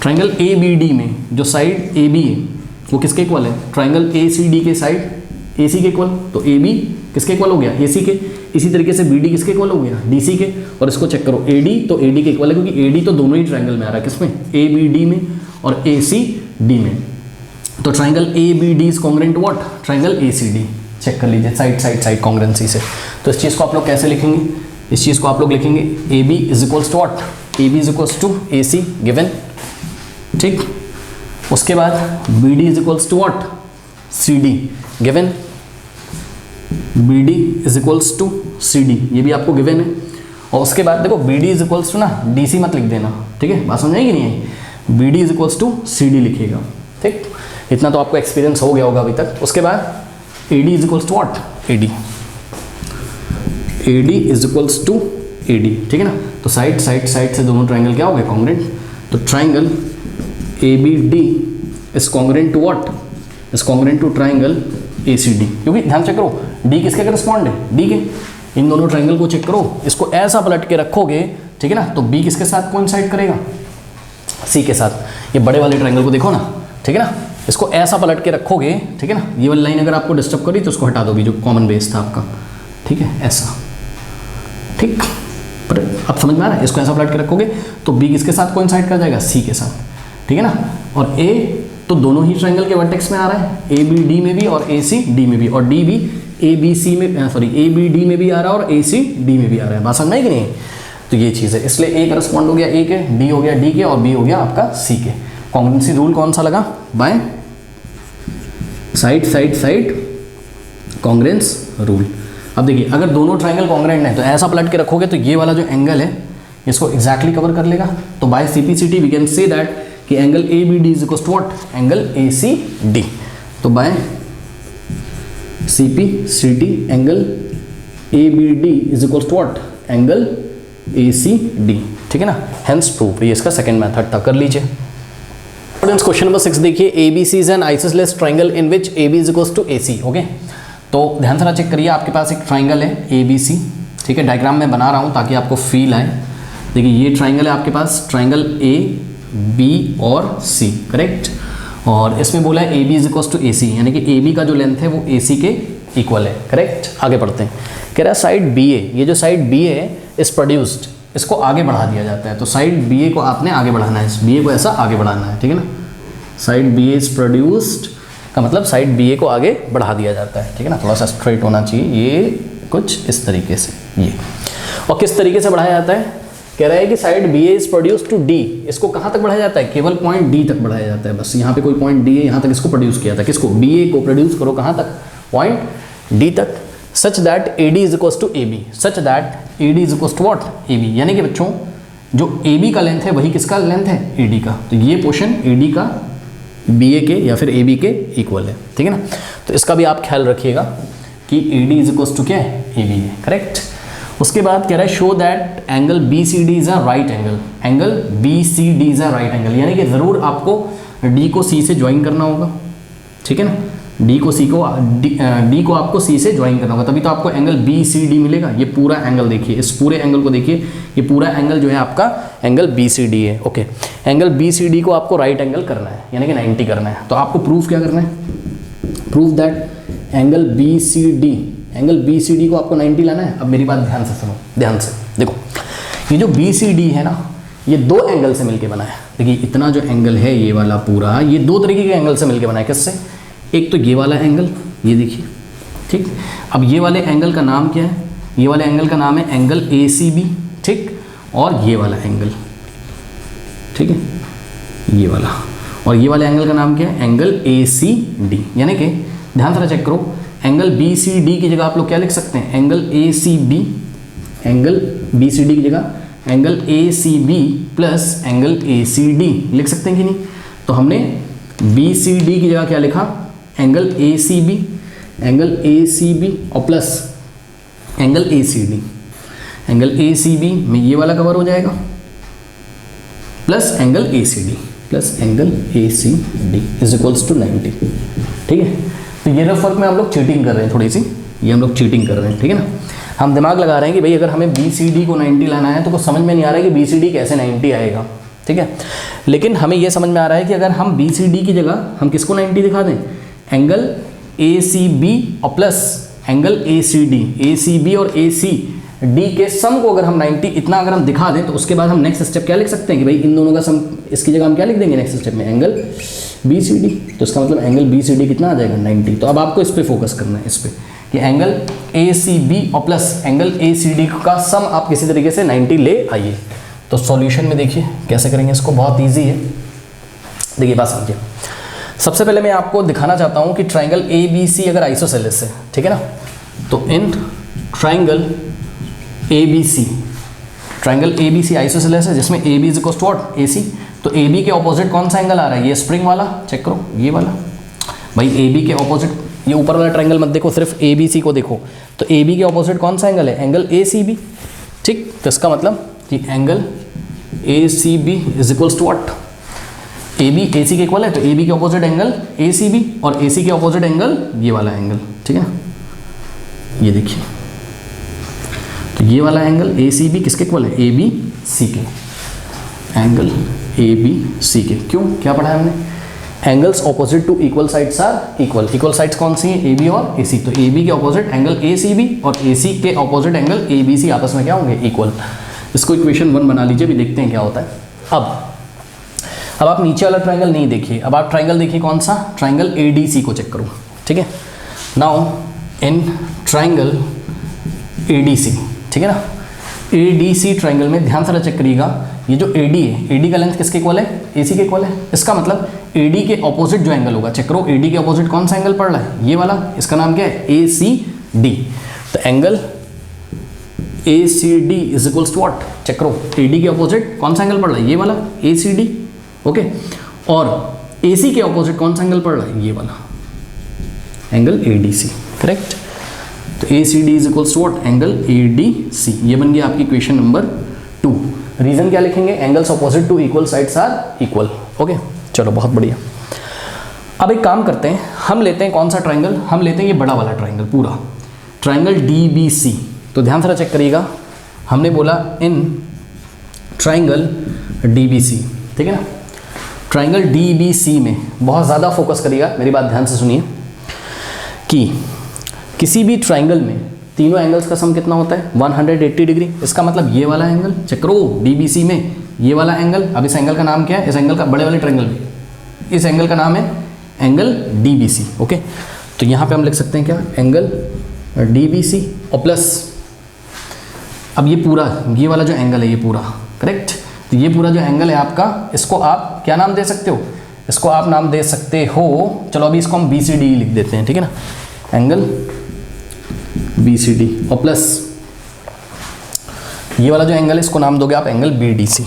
ट्राइंगल ABD में जो साइड AB है वो किसके इक्वल है, ट्राइंगल ACD के साइड AC के इक्वल, तो AB किसके इक्वल हो गया, AC के। इसी तरीके से BD किसके इक्वल हो गया, DC के। और इसको चेक करो AD, तो AD के इक्वल है क्योंकि AD तो दोनों ही ट्रायंगल में आ रहा है, किसमें, ABD में और ACD में। तो triangle ABD is congruent what, triangle ACD। Check कर लीजिए साइड कॉन्ग्रुएंसी से। तो इस चीज़ को आप लोग कैसे लिखेंगे, इस चीज़ को आप लोग लिखेंगे AB is equals to what, AB is equals to AC given, ठीक। उसके बाद BD is equals to what, CD given, BD is equals to CD, ये भी आपको गिवन है। और उसके बाद देखो BD इज इक्वल्स टू ना DC मत लिख देना, ठीक है, बात समझ आएगी नहीं है। BD is equals to CD लिखिएगा, ठीक। इतना तो आपको एक्सपीरियंस हो गया होगा अभी तक। उसके बाद AD is equals to what, AD is equals to AD, ठीक है ना। तो साइड से दोनों ट्रायंगल क्या हो गए, कॉन्ग्रुएंट। तो triangle ABD is congruent to what, is congruent to triangle ACD, क्योंकि ध्यान चेक करो D किसके करस्पॉन्ड है, D के। इन दोनों ट्रायंगल को चेक करो, इसको ऐसा पलट के रखोगे, ठीक है ना, तो B किसके साथ कोइंसाइड करेगा, C के साथ। ये बड़े वाले ट्रायंगल को देखो ना, ठीक है ना, इसको ऐसा पलट के रखोगे, ठीक है ना। ये वाली लाइन अगर आपको डिस्टर्ब करी तो उसको हटा दो, भी जो कॉमन बेस था आपका, ठीक है, ऐसा, ठीक। पर अब समझ में आ रहा है, इसको ऐसा पलट के रखोगे तो B किसके साथ कोइंसाइड कर जाएगा, C के साथ, ठीक है ना। और A तो दोनों ही ट्रायंगल के वर्टेक्स में आ रहा है, ABD में भी और ACD में भी, और D भी ABD में भी आ रहा है और ACD में भी आ रहा है। बात समझ में आई कि नहीं। तो ये चीज़ है, इसलिए A करस्पॉन्ड हो गया A के, D हो गया D के, और B हो गया आपका C के। कॉन्ग्रुएंसी रूल कौन सा लगा, बाय साइड कॉन्ग्रुएंस रूल। अब देखिए अगर दोनों ट्रायंगल कॉन्ग्रुएंट है तो ऐसा पलट के रखोगे तो ये वाला जो एंगल है इसको एग्जैक्टली कवर कर लेगा। तो by CPCT we can say that कि angle ABD is equal to what, angle ACD। तो by CPCT angle ABD is equal to what, angle ACD, ठीक है ना। हेंस प्रूफ, ये इसका सेकंड मेथड था, कर लीजिए। क्वेश्चन नंबर 6 देखिए, ABC is an isosceles triangle in which AB is equal to AC। Okay, तो ध्यान से चेक करिए, आपके पास एक ट्रायंगल है ABC, ठीक है। डायग्राम में बना रहा हूँ ताकि आपको फील आए। देखिए ये ट्रायंगल है आपके पास, ट्रायंगल A, B और C, करेक्ट। और इसमें बोला है AB is equal to AC, यानी कि AB का जो लेंथ है वो AC के इक्वल है, करेक्ट। आगे बढ़ते हैं, कह रहा है साइड BA, ये जो साइड BA है इज प्रोड्यूस्ड, इसको आगे बढ़ा दिया जाता है। तो साइड BA को आपने आगे बढ़ाना है, इस BA को ऐसा आगे बढ़ाना है, ठीक है ना। साइड BA इज प्रोड्यूस्ड का मतलब साइड BA को आगे बढ़ा दिया जाता है, ठीक है ना। थोड़ा सा स्ट्रेट होना चाहिए, ये कुछ इस तरीके से, ये। और किस तरीके से बढ़ाया जाता है, कह रहा है कि side BA is produce to D, इसको कहाँ तक बढ़ाया जाता है, केवल पॉइंट D तक बढ़ाया जाता है। बस यहाँ पे कोई पॉइंट D है, यहाँ तक इसको प्रोड्यूस किया था, किसको, BA को प्रोड्यूस करो कहाँ तक, पॉइंट D तक। Such that AD is equal to AB, such that AD is equal to what, AB, यानी कि बच्चों जो AB का लेंथ है वही किसका लेंथ है, AD का। तो ये पोर्शन AD का BA के या फिर AB के इक्वल है, ठीक है ना। तो इसका भी आप ख्याल रखिएगा कि AD इज इक्वल टू क्या है, AB है, करेक्ट। उसके बाद कह रहा है show that angle BCD is a right angle, angle BCD is a right angle, यानी कि ज़रूर आपको D को C से ज्वाइन करना होगा, ठीक है ना। D को आपको C से ज्वाइन करना होगा, तभी तो आपको एंगल BCD मिलेगा। ये पूरा एंगल देखिए, इस पूरे एंगल को देखिए, ये पूरा एंगल जो है आपका एंगल BCD है, ओके। एंगल BCD को आपको राइट एंगल करना है, यानी कि 90 करना है। तो आपको प्रूफ क्या करना है, प्रूफ दैट एंगल BCD को आपको 90 लाना है। अब मेरी बात ध्यान से सुनो, ध्यान से देखो, ये जो BCD है ना, ये दो एंगल से मिलके बना है। देखिए इतना जो एंगल है ये वाला पूरा, ये दो तरीके के एंगल से मिलके बना है। किससे, एक तो ये वाला एंगल, ये देखिए, ठीक। अब ये वाले एंगल का नाम क्या है, ये वाले एंगल का नाम है एंगल ACB, ठीक। और ये वाला एंगल, ठीक है, ये वाला, और ये वाले एंगल का नाम क्या है, एंगल ACD। यानी कि ध्यान से चेक करो, एंगल BCD की जगह आप लोग क्या लिख सकते हैं, एंगल ACB, एंगल BCD की जगह angle ACB plus angle ACD लिख सकते हैं कि नहीं। तो हमने BCD की जगह क्या लिखा, एंगल ACB और plus angle ACD। Angle ACB में ये वाला कवर हो जाएगा plus angle ACD is equals to 90, ठीक है। तो ये रफ वर्क में हम लोग चीटिंग कर रहे हैं, थोड़ी सी ये हम लोग चीटिंग कर रहे हैं, ठीक है ना। हम दिमाग लगा रहे हैं कि भाई अगर हमें BCD को 90 लाना है तो कुछ समझ में नहीं आ रहा है कि BCD कैसे 90 आएगा, ठीक है। लेकिन हमें यह समझ में आ रहा है कि अगर हम BCD की जगह हम किसको 90 दिखा दें, एंगल ACB और प्लस एंगल ACB और ACD के सम को अगर हम 90 इतना अगर हम दिखा दें तो उसके बाद हम नेक्स्ट स्टेप क्या लिख सकते हैं कि भाई इन दोनों का सम, इसकी जगह हम क्या लिख देंगे नेक्स्ट स्टेप में, एंगल BCD। तो इसका मतलब एंगल BCD कितना आ जाएगा 90। तो अब आपको इस पर फोकस करना है, इस पर कि एंगल ACB और प्लस एंगल ACD का सम आप किसी तरीके से 90 ले आइए। तो सॉल्यूशन में देखिए कैसे करेंगे इसको, बहुत ईजी है। देखिए बात समझिए, सबसे पहले मैं आपको दिखाना चाहता हूँ कि ट्राइंगल ABC अगर आइसोसेलेस है, ठीक है ना, तो इन ट्राइंगल ABC आइसोसेलेस है जिसमें AB is equal to what AC। तो AB के ऑपोजिट कौन सा एंगल आ रहा है, ये स्प्रिंग वाला, चेक करो ये वाला। भाई AB के ऑपोजिट, ये ऊपर वाला ट्राइंगल मत देखो, सिर्फ ABC को देखो। तो AB के ऑपोजिट कौन सा एंगल है, एंगल ACB, ठीक। तो इसका मतलब कि angle ACB is equals to what, AB AC के इक्वल है, तो AB के ऑपोजिट एंगल ACB और AC के ऑपोजिट एंगल ये वाला एंगल, ठीक है ना। ये देखिए, तो ये वाला एंगल ACB किसके इक्वल है, ABC के, एंगल ABC के। क्यों, क्या पढ़ा है हमने, angles opposite to equal sides are equal. Equal sides कौन सी है, AB और AC। तो AB के ऑपोजिट एंगल ACB और AC के ऑपोजिट एंगल ABC आपस में क्या होंगे, इक्वल। इसको इक्वेशन 1 बना लीजिए, भी देखते हैं क्या होता है। अब आप नीचे वाला ट्राइंगल नहीं देखिए, अब आप ट्राइंगल देखिए कौन सा, ट्राइंगल ADC को चेक करो, ठीक है। नाउ इन ट्राइंगल ADC, ठीक है ना, ADC ट्राइंगल में ध्यान से चेक करिएगा, ये जो AD है, AD का लेंथ किसके इक्वल है, AC के इक्वल है। इसका मतलब AD के ऑपोजिट जो एंगल होगा, चेक करो AD के ऑपोजिट कौन सा एंगल पड़ रहा है, ये वाला, इसका नाम क्या है, ACD। तो angle ACD is equals to what, check करो AD के ऑपोजिट कौन सा एंगल पड़ रहा है, ये वाला ACD, ओके। और AC के ऑपोजिट कौन सा एंगल पड़ रहा है, ये वाला एंगल ADC, करेक्ट। तो ACD is equals to what, angle ADC। ये बन गया आपकी क्वेश्चन नंबर 2। रीजन क्या लिखेंगे, angles opposite to equal sides are equal, okay. चलो बहुत बढ़िया। अब एक काम करते हैं, हम लेते हैं कौन सा ट्राइंगल, हम लेते हैं ये बड़ा वाला ट्राइंगल, पूरा ट्राइंगल DBC। तो ध्यान से चेक करिएगा, हमने बोला इन ट्राइंगल DBC, ठीक है ना। ट्राइंगल DBC में बहुत ज़्यादा फोकस करिएगा, मेरी बात ध्यान से सुनिए, कि किसी भी ट्राइंगल में तीनों एंगल्स का सम कितना होता है, 180 डिग्री। इसका मतलब ये वाला एंगल, चेक करो DBC में ये वाला एंगल, अब इस एंगल का नाम क्या है, इस एंगल का, बड़े वाले ट्राइंगल में इस एंगल का नाम है एंगल DBC, ओके। तो यहाँ पे हम लिख सकते हैं क्या, एंगल DBC और प्लस, अब ये पूरा, ये वाला जो एंगल है ये पूरा, करेक्ट। तो ये पूरा जो एंगल है आपका, इसको आप क्या नाम दे सकते हो, इसको आप नाम दे सकते हो, चलो अभी इसको हम BCD लिख देते हैं, ठीक है ना, एंगल BCD और प्लस ये वाला जो एंगल है इसको नाम दोगे आप angle BDC,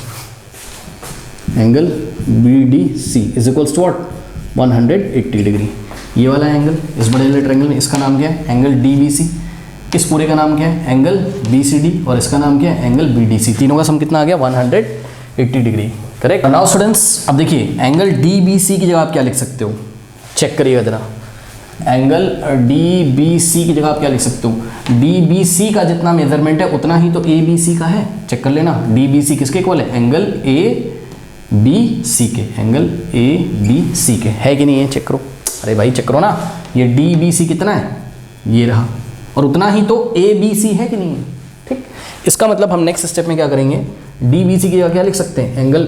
angle BDC is equals to what, 180 degree. ये वाला एंगल इस बड़े वाले ट्रायंगल में, इसका नाम क्या है, एंगल DBC। इस पूरे का नाम क्या है, एंगल BCD, और इसका नाम क्या है, एंगल BDC। तीनों का सम कितना आ गया, 180 डिग्री, करेक्ट। नाउ स्टूडेंट्स अब देखिए, एंगल DBC की जगह आप क्या लिख सकते हो, चेक करिएगा जरा, एंगल DBC की जगह आप क्या लिख सकते हो, DBC का जितना मेजरमेंट है उतना ही तो ABC का है, चेक कर लेना। DBC किसके इक्वल है, एंगल ABC के, एंगल ABC के, है कि नहीं है, चेक करो। अरे भाई चेक करो ना, ये DBC कितना है, ये रहा, और उतना ही तो ABC है कि नहीं है, ठीक। इसका मतलब हम नेक्स्ट स्टेप में क्या करेंगे, DBC की जगह क्या लिख सकते हैं, एंगल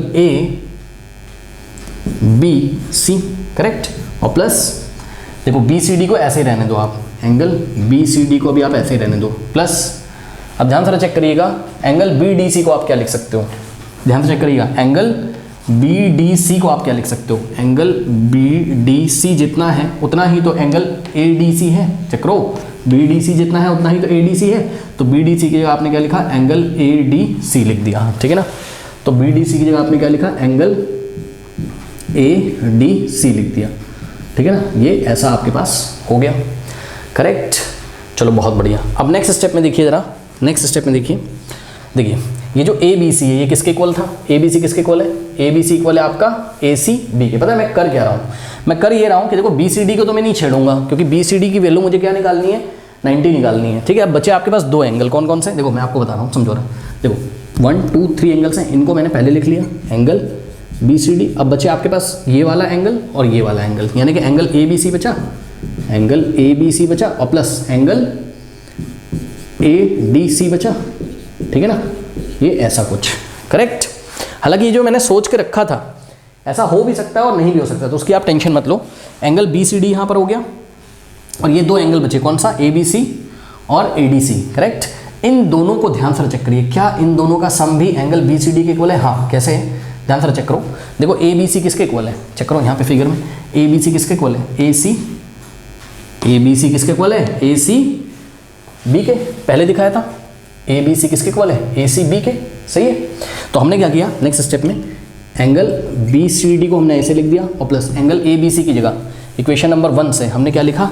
ABC, करेक्ट। और प्लस देखो BCD को ऐसे ही रहने दो आप, एंगल BCD को भी आप ऐसे ही रहने दो, प्लस अब ध्यान से चेक करिएगा, एंगल BDC को आप क्या लिख सकते हो, ध्यान से चेक करिएगा, एंगल BDC को आप क्या लिख सकते हो, एंगल BDC जितना है उतना ही तो एंगल ADC है, चेक करो, BDC जितना है उतना ही तो ADC है, तो BDC की जगह आपने क्या लिखा, एंगल ADC लिख दिया, ठीक है ना। तो BDC की जगह आपने क्या लिखा, एंगल ADC लिख दिया, ठीक है ना। ये ऐसा आपके पास हो गया, करेक्ट। चलो बहुत बढ़िया। अब नेक्स्ट स्टेप में देखिए जरा, नेक्स्ट स्टेप में देखिए, देखिए ये जो ABC है ये किसके इक्वल था, ABC किसके इक्वल है, ABC इक्वल है आपका ACB के। पता है मैं कर क्या रहा हूँ, मैं कर ये रहा हूँ कि देखो BCD को तो मैं नहीं छेड़ूंगा, क्योंकि BCD की वैल्यू मुझे क्या निकालनी है, 90 निकालनी है, ठीक है। अब बच्चे आपके पास दो एंगल कौन कौन से, देखो मैं आपको बता रहा हूँ, समझो रहा, देखो 1 2 3 एंगल्स हैं, इनको मैंने पहले लिख लिया, एंगल BCD। अब बचे आपके पास ये वाला एंगल और ये वाला एंगल, यानी कि एंगल ABC बचा एंगल ए बी सी बचा और plus angle A D C बचा, ठीक है ना, ये ऐसा कुछ, करेक्ट। हालांकि ये जो मैंने सोच के रखा था ऐसा हो भी सकता है और नहीं भी हो सकता, तो उसकी आप टेंशन मत लो। एंगल बी सी डी यहाँ पर हो गया और ये दो एंगल बचे, कौन सा, ए बी सी और ए डी सी, करेक्ट। इन दोनों को ध्यान से चेक करिए, क्या इन दोनों का सम भी एंगल बी सी डी के इक्वल है? हाँ, कैसे है, ध्यान से चेक करो। देखो ए बी सी किसके इक्वल है, चेक करो यहाँ पे फिगर में, ए बी सी किसके इक्वल है, ए सी, ए बी सी किसके इक्वल है, ए सी बी के, पहले दिखाया था। ए बी सी किसके इक्वल है, ए सी बी के, सही है। तो हमने क्या किया नेक्स्ट स्टेप में, एंगल बी सी डी को हमने ऐसे लिख दिया और plus angle A B C की जगह इक्वेशन नंबर 1 से हमने क्या लिखा,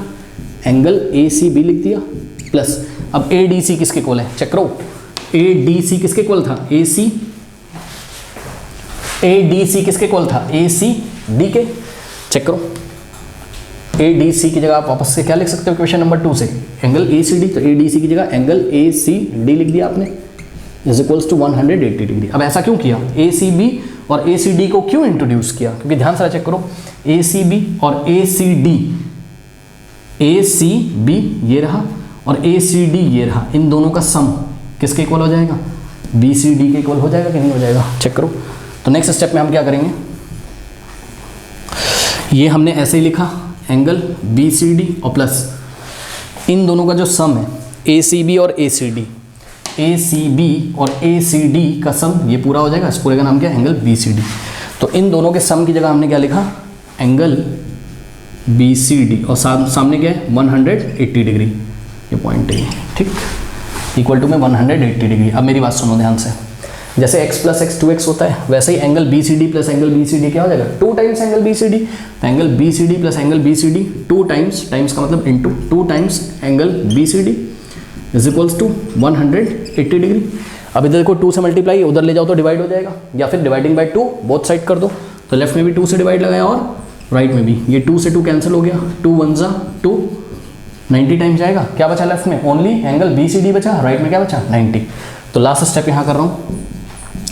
एंगल ए सी बी लिख दिया, प्लस अब ए डी सी किसके इक्वल है, चेक करो, ए डी सी किसके इक्वल था, ए सी, ए डी सी किसके इक्वल था, ए सी डी के, चेक करो। ए डी सी की जगह आप वापस से क्या लिख सकते हो इक्वेशन नंबर 2 से, एंगल ए सी डी, तो ए डी सी की जगह एंगल ए सी डी लिख दिया आपने, इज इक्वल्स टू 180 डिग्री। अब ऐसा क्यों किया, ए सी बी और ए सी डी को क्यों इंट्रोड्यूस किया, क्योंकि ध्यान से चेक करो, ए सी बी और ए सी डी, ए सी बी ये रहा और ए सी डी ये रहा, इन दोनों का सम किसके इक्वल हो जाएगा, बी सी डी के इक्वल हो जाएगा कि नहीं हो जाएगा, चेक करो। तो नेक्स्ट स्टेप में हम क्या करेंगे, ये हमने ऐसे ही लिखा, एंगल बी सी डी और प्लस इन दोनों का जो सम है, ए सी बी और ए सी डी, ए सी बी और ए सी डी का सम ये पूरा हो जाएगा, इस पूरे का नाम क्या है, एंगल बी सी डी। तो इन दोनों के सम की जगह हमने क्या लिखा, एंगल बी सी डी और सामने क्या है 180 डिग्री, ये पॉइंट है, ठीक, इक्वल टू में 180 डिग्री। अब मेरी बात सुनो ध्यान से, जैसे x प्लस एक्स 2x होता है वैसे ही angle B C D plus angle B C D क्या हो जाएगा, 2 times angle B C D. तो angle B C D plus angle B C D 2 times, times का मतलब into 2 times angle B C D is equals to 180 degree. अब इधर को 2 से मल्टीप्लाई उधर ले जाओ तो डिवाइड हो जाएगा, या फिर डिवाइडिंग बाय 2 बोथ साइड कर दो, तो लेफ्ट में भी 2 से डिवाइड लगाया और राइट में भी, ये 2 से 2 कैंसिल हो गया, 2 1 जा 2, 90 टाइम्स जाएगा, क्या बचा लेफ्ट में, only angle B C D बचा, राइट में क्या बचा 90। तो लास्ट स्टेप यहाँ कर रहा हूँ,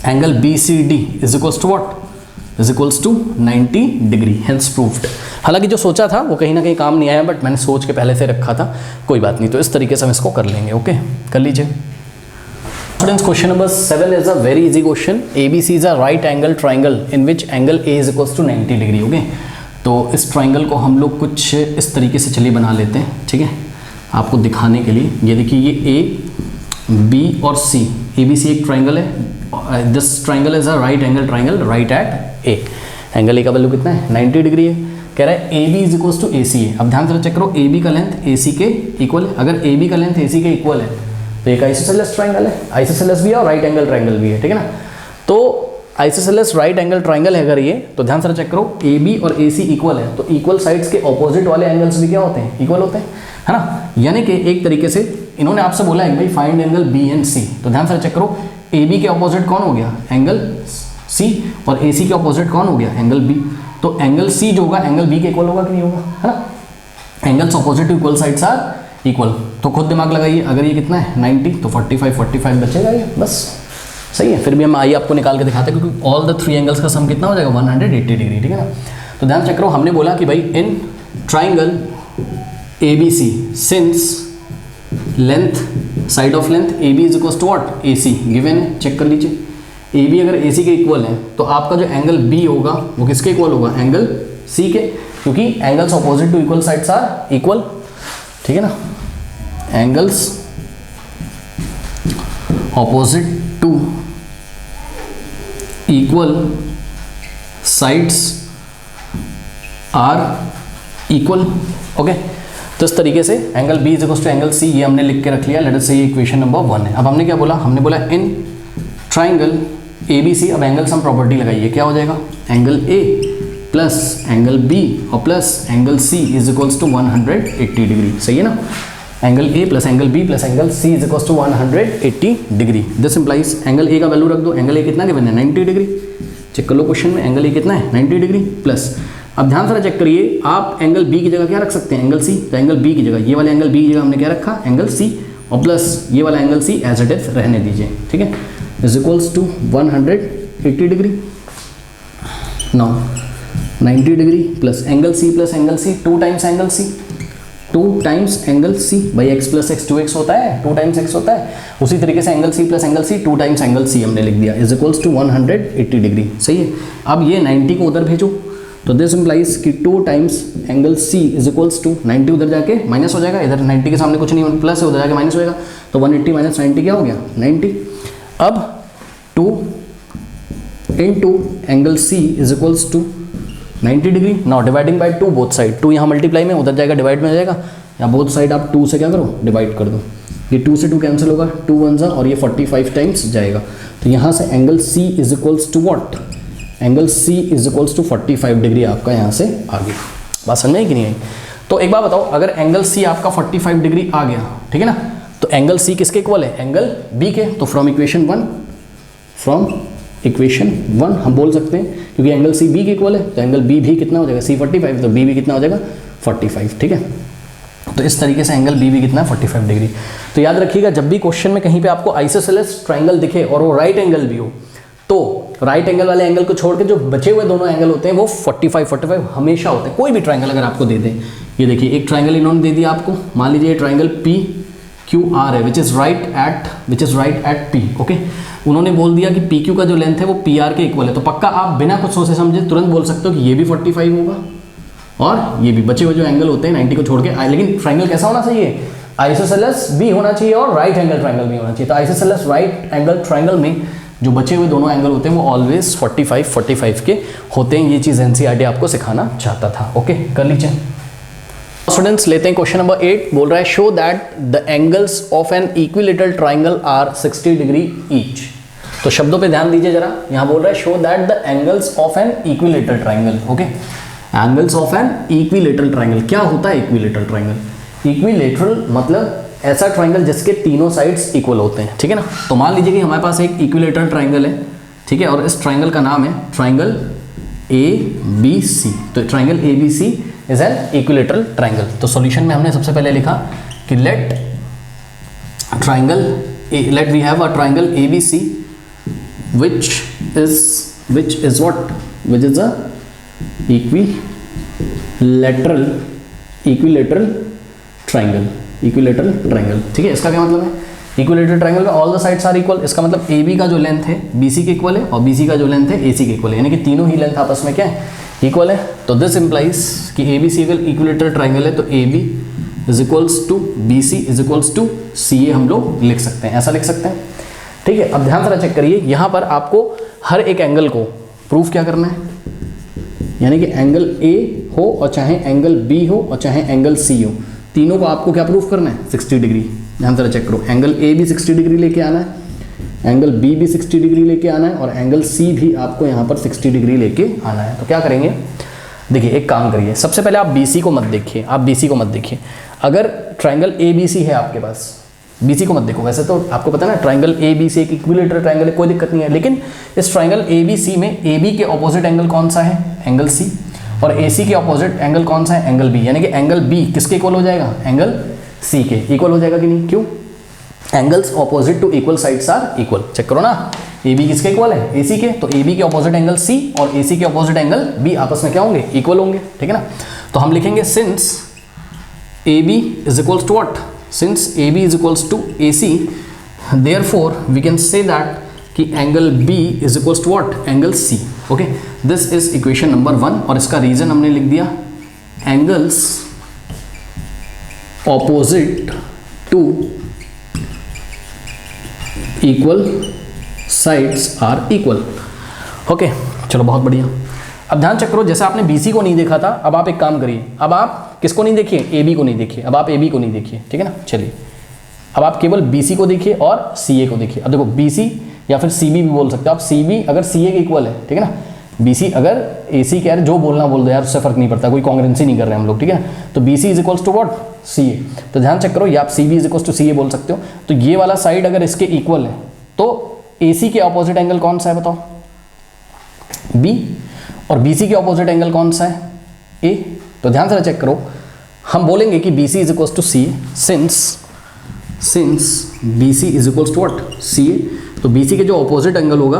angle B C D is equals to what, is equals to 90 degree, hence proved. हालांकि जो सोचा था वो कहीं ना कहीं काम नहीं आया, बट मैंने सोच के पहले से रखा था, कोई बात नहीं। तो इस तरीके से हम इसको कर लेंगे, ओके, कर लीजिए students. Question number 7 is a very easy question, A B C is a right angle triangle in which angle A is equals to 90 degree, okay. तो इस ट्राइंगल को हम लोग कुछ इस तरीके से चलिए बना लेते हैं, ठीक है, आपको दिखाने के लिए। ये देखिए, ये ए बी और सी, ए बी सी एक ट्राइंगल है, this triangle is a right angle triangle right at A, angle A का वैल्यू कितना है 90 डिग्री है, कह रहा है A B is equals to A C है। अब ध्यान से चेक करो, ए बी का लेंथ ए सी के इक्वल है, अगर ए बी का लेंथ ए सी के इक्वल है तो एक आइसोसेलेस ट्राइंगल है, आइसोसेलेस भी है और राइट एंगल ट्राइंगल भी है, ठीक है ना। तो आइसोसेलेस राइट एंगल ट्राइंगल है अगर ये, तो ध्यान से चेक करो, ए बी और ए सी इक्वल है, तो इक्वल साइड्स के ऑपोजिट वाले एंगल्स भी क्या होते हैं, इक्वल होते हैं, है ना। यानी कि एक तरीके से इन्होंने आपसे बोला है भाई फाइंड एंगल बी एंड सी, तो ध्यान से चेक करो, ए बी के ऑपोजिट कौन हो गया, एंगल सी, और ए सी के ऑपोजिट कौन हो गया, एंगल बी। तो एंगल सी जो होगा एंगल बी के इक्वल होगा कि नहीं होगा, है ना। Angles opposite to equal sides are equal, तो खुद दिमाग लगाइए, अगर ये कितना है 90 तो 45 बचेगा ये, बस सही है। फिर भी हम आइए आपको निकाल के दिखाते हैं, क्योंकि ऑल द 3 एंगल्स का सम कितना हो जाएगा 180 डिग्री, ठीक है ना। तो ध्यान चेक करो, हमने बोला कि भाई in triangle A B C since length side of length A B is equal to what, A C given है, चेक कर लीजिए। ए बी अगर ए सी के इक्वल है तो आपका जो एंगल बी होगा वो किसके इक्वल होगा, एंगल सी के, क्योंकि angles opposite to equal sides are equal, ठीक है ना। Angles opposite to equal sides are equal, okay. तो इस तरीके से angle B is equal to angle C, ये हमने लिख के रख लिया, लेट अस से ये इक्वेशन नंबर 1 है। अब हमने क्या बोला, हमने बोला इन ट्राइंगल ए बी सी, अब एंगल सम प्रॉपर्टी लगाइए, क्या हो जाएगा, angle A plus angle B और plus angle C is equals to 180 degree, सही है ना। Angle A plus angle B plus angle C is equals to 180 degree, this implies angle A का वैल्यू रख दो, एंगल ए कितना गिवन है 90 डिग्री, चेक कर लो क्वेश्चन में, एंगल ए कितना है 90 डिग्री प्लस, अब ध्यान से चेक करिए, आप एंगल बी की जगह क्या रख सकते हैं, एंगल सी, तो एंगल बी की जगह ये वाले एंगल बी की जगह हमने क्या रखा, एंगल सी, और प्लस ये वाला angle C as it is रहने दीजिए, ठीक है, is equals to 180 degree. Now 90 degree plus angle C 2 times angle C, 2 times angle C, भाई x प्लस एक्स 2x होता है, 2 टाइम्स x होता है, उसी तरीके से angle C plus angle C 2 times angle C हमने लिख दिया, इज इक्वल्स टू 180 डिग्री। सही है। अब ये 90 को उधर भेजो, तो दिस इम्प्लाइज कि 2 times angle C is equals to 90 उधर जाके माइनस हो जाएगा, इधर 90 के सामने कुछ नहीं प्लस है, उधर जाके माइनस हो जाएगा, तो 180 माइनस 90 क्या हो गया 90। अब 2 into angle C is equals to 90 degree. Now dividing by 2 both side, 2 यहाँ मल्टीप्लाई में, उधर जाएगा डिवाइड में हो जाएगा, या बोथ साइड आप 2 से क्या करो डिवाइड कर दो, ये 2 से 2 कैंसिल होगा, 2 1 जा, और ये 45 टाइम्स जाएगा, तो यहाँ से angle C is equals to what, angle C is equals to 45 degree आपका यहाँ से आ गया। बात समझ में आई कि नहीं आई? तो एक बात बताओ, अगर एंगल सी आपका 45 डिग्री आ गया, ठीक है ना, तो एंगल सी किसके इक्वल है, एंगल बी के, तो फ्रॉम इक्वेशन 1 हम बोल सकते हैं, क्योंकि एंगल सी बी के इक्वल है, तो एंगल बी भी कितना हो जाएगा, सी 45, तो बी भी कितना हो जाएगा 45, ठीक है। तो इस तरीके से एंगल बी भी कितना है 45 डिग्री। तो याद रखिएगा, जब भी क्वेश्चन में कहीं पे आपको आइसोसेलेस ट्राइंगल दिखे और वो राइट एंगल भी हो, तो राइट एंगल वाले एंगल को छोड़ के जो बचे हुए दोनों एंगल होते हैं वो 45 हमेशा होते हैं। कोई भी ट्राइंगल अगर आपको दे दें, ये देखिए एक ट्राइंगल इन्होंने दे दिया आपको, मान लीजिए ट्राइंगल पी क्यू आर है, which is right at P, okay. उन्होंने बोल दिया कि पी क्यू का जो लेंथ है वो पी आर के इक्वल है, तो पक्का आप बिना कुछ सोचे समझे तुरंत बोल सकते हो कि ये भी 45 होगा और ये भी, बचे हुए जो एंगल होते हैं 90 को छोड़ के। लेकिन ट्राइंगल कैसा होना चाहिए, आइसोसेलेस भी होना चाहिए और राइट एंगल ट्राइंगल भी होना चाहिए। तो आइसोसेलेस राइट एंगल ट्राइंगल में जो बचे हुए दोनों एंगल होते हैं वो ऑलवेज 45 के होते हैं। ये चीज़ एनसीईआरटी आपको सिखाना चाहता था, ओके। कर लीजिए स्टूडेंट्स, लेते हैं क्वेश्चन नंबर 8। बोल रहा है show that the angles of an equilateral triangle are 60 degree each. तो शब्दों पे ध्यान दीजिए जरा, यहाँ बोल रहा है show that the angles of an equilateral triangle, okay. Angles of an equilateral triangle, क्या होता है इक्विलेटरल ट्राइंगल? इक्विलेटरल मतलब ऐसा ट्राइंगल जिसके तीनों साइड्स इक्वल होते हैं, ठीक है ना। तो मान लीजिए कि हमारे पास एक इक्विलेटरल ट्राइंगल है, ठीक है, और इस ट्राइंगल का नाम है ट्राइंगल ABC। तो triangle ABC is an equilateral triangle. तो सॉल्यूशन में हमने सबसे पहले लिखा कि let we have a triangle ABC which is a equilateral triangle, ठीक है। इसका क्या मतलब है, इक्विलेटरल ट्राइंगल में all the sides are equal, इसका मतलब AB का जो लेंथ है BC के इक्वल है और BC का जो लेंथ है AC के इक्वल है, यानी कि तीनों ही लेंथ आपस में क्या है, इक्वल है। तो दिस इंप्लाइज कि ABC इक्विलेटरल ट्राइंगल है, तो AB is equals to BC is equals to CA हम लोग लिख सकते हैं, ऐसा लिख सकते हैं, ठीक है। अब ध्यान से चेक करिए, यहाँ पर आपको हर एक एंगल को प्रूफ क्या करना है, यानी कि एंगल A हो और चाहे एंगल B हो और चाहे एंगल C हो, तीनों को आपको क्या प्रूफ करना है 60 डिग्री। ध्यान से चेक करो, एंगल A भी 60 डिग्री लेके आना है, एंगल B भी 60 डिग्री लेके आना है और एंगल C भी आपको यहाँ पर 60 डिग्री लेके आना है। तो क्या करेंगे, देखिए एक काम करिए, सबसे पहले आप BC को मत देखिए, अगर ट्राइंगल ABC है आपके पास, BC को मत देखो। वैसे तो आपको पता है ना ट्राइंगल ABC एक इक्विलेटरल ट्राइंगल है, कोई दिक्कत नहीं है, लेकिन इस ट्राइंगल ABC में AB के ऑपोजिट एंगल कौन सा है, एंगल C, और AC के ऑपोजिट एंगल कौन सा है, एंगल B, यानी कि एंगल B किसके इक्वल हो जाएगा, एंगल C के इक्वल हो जाएगा कि नहीं, क्यों, angles opposite to equal sides are equal. Check करो ना, AB किसके इक्वल है, AC के, तो AB के ऑपोजिट एंगल C और AC के ऑपोजिट एंगल B आपस में क्या होंगे, इक्वल होंगे, ठीक है ना। तो हम लिखेंगे since AB is equals to what, since AB is equals to AC, therefore we can say that कि angle B is equals to what, angle C, okay। this is equation number 1 और इसका रीजन हमने लिख दिया angles opposite to equal sides are equal, okay। चलो बहुत बढ़िया। अब ध्यान चेक करो, जैसे आपने BC को नहीं देखा था, अब आप एक काम करिए, अब आप किसको नहीं देखिए, AB को नहीं देखिए, अब आप AB को नहीं देखिए, ठीक है ना। चलिए अब आप केवल BC को देखिए और CA को देखिए। अब देखो BC या फिर CB भी बोल सकते हो आप, CB अगर CA के इक्वल है, ठीक है ना, BC अगर AC कह रहे, जो बोलना बोल दो यार, उससे फर्क नहीं पड़ता, कोई कॉन्ग्रेंसी नहीं कर रहे हम लोग, ठीक है। तो BC is equals to what, CA। तो ध्यान चेक करो, या आप CB is equals to CA बोल सकते हो। तो ये वाला साइड अगर इसके इक्वल है तो AC के ऑपोजिट एंगल कौन सा है बताओ, B, और BC के ऑपोजिट एंगल कौन सा है, A। तो ध्यान से चेक करो, हम बोलेंगे कि BC is equals to CA since BC is equals to what, CA। तो BC के जो ऑपोजिट एंगल होगा,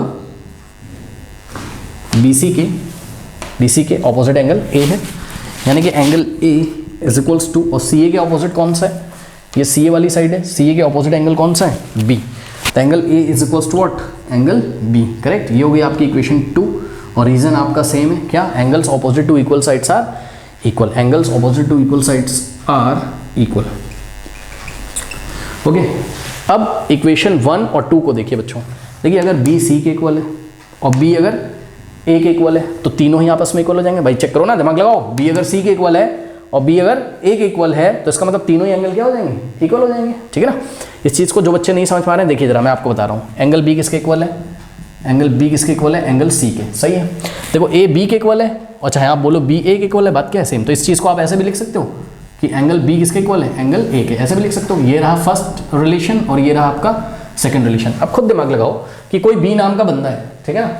BC के ऑपोजिट एंगल A है, यानी कि एंगल A इज इक्वल्स टू, और सी ए के ऑपोजिट कौन सा है, ये सी ए वाली साइड है, सी ए के ऑपोजिट एंगल कौन सा है, बी, तो angle A is equals to what, angle B, correct. ये हो गई आपकी इक्वेशन 2, और रीजन आपका सेम है क्या, angles opposite to equal sides are equal, angles opposite to equal sides are equal. Okay, अब इक्वेशन 1 और 2 को देखिए बच्चों, देखिए अगर बी सी के इक्वल है और बी अगर ए के इक्वल है तो तीनों ही आपस में इक्वल हो जाएंगे। भाई चेक करो ना, दिमाग लगाओ, बी अगर सी के इक्वल है और बी अगर ए के इक्वल है तो इसका मतलब तीनों ही एंगल क्या हो जाएंगे, इक्वल हो जाएंगे, ठीक है ना। इस चीज़ को जो बच्चे नहीं समझ पा रहे हैं देखिए जरा, मैं आपको बता रहा हूँ, एंगल बी किसके इक्वल है, एंगल बी किसके इक्वल है, एंगल सी के, सही है। देखो ए बी के इक्वल है और चाहे आप बोलो बी ए के इक्वल है, बात क्या है सेम। तो इस चीज़ को आप ऐसे भी लिख सकते हो कि एंगल बी किसके इक्वल है, एंगल ए के, ऐसे भी लिख सकते हो। ये रहा फर्स्ट रिलेशन और ये रहा आपका सेकंड रिलेशन। अब खुद दिमाग लगाओ कि कोई बी नाम का बंदा है, ठीक है ना,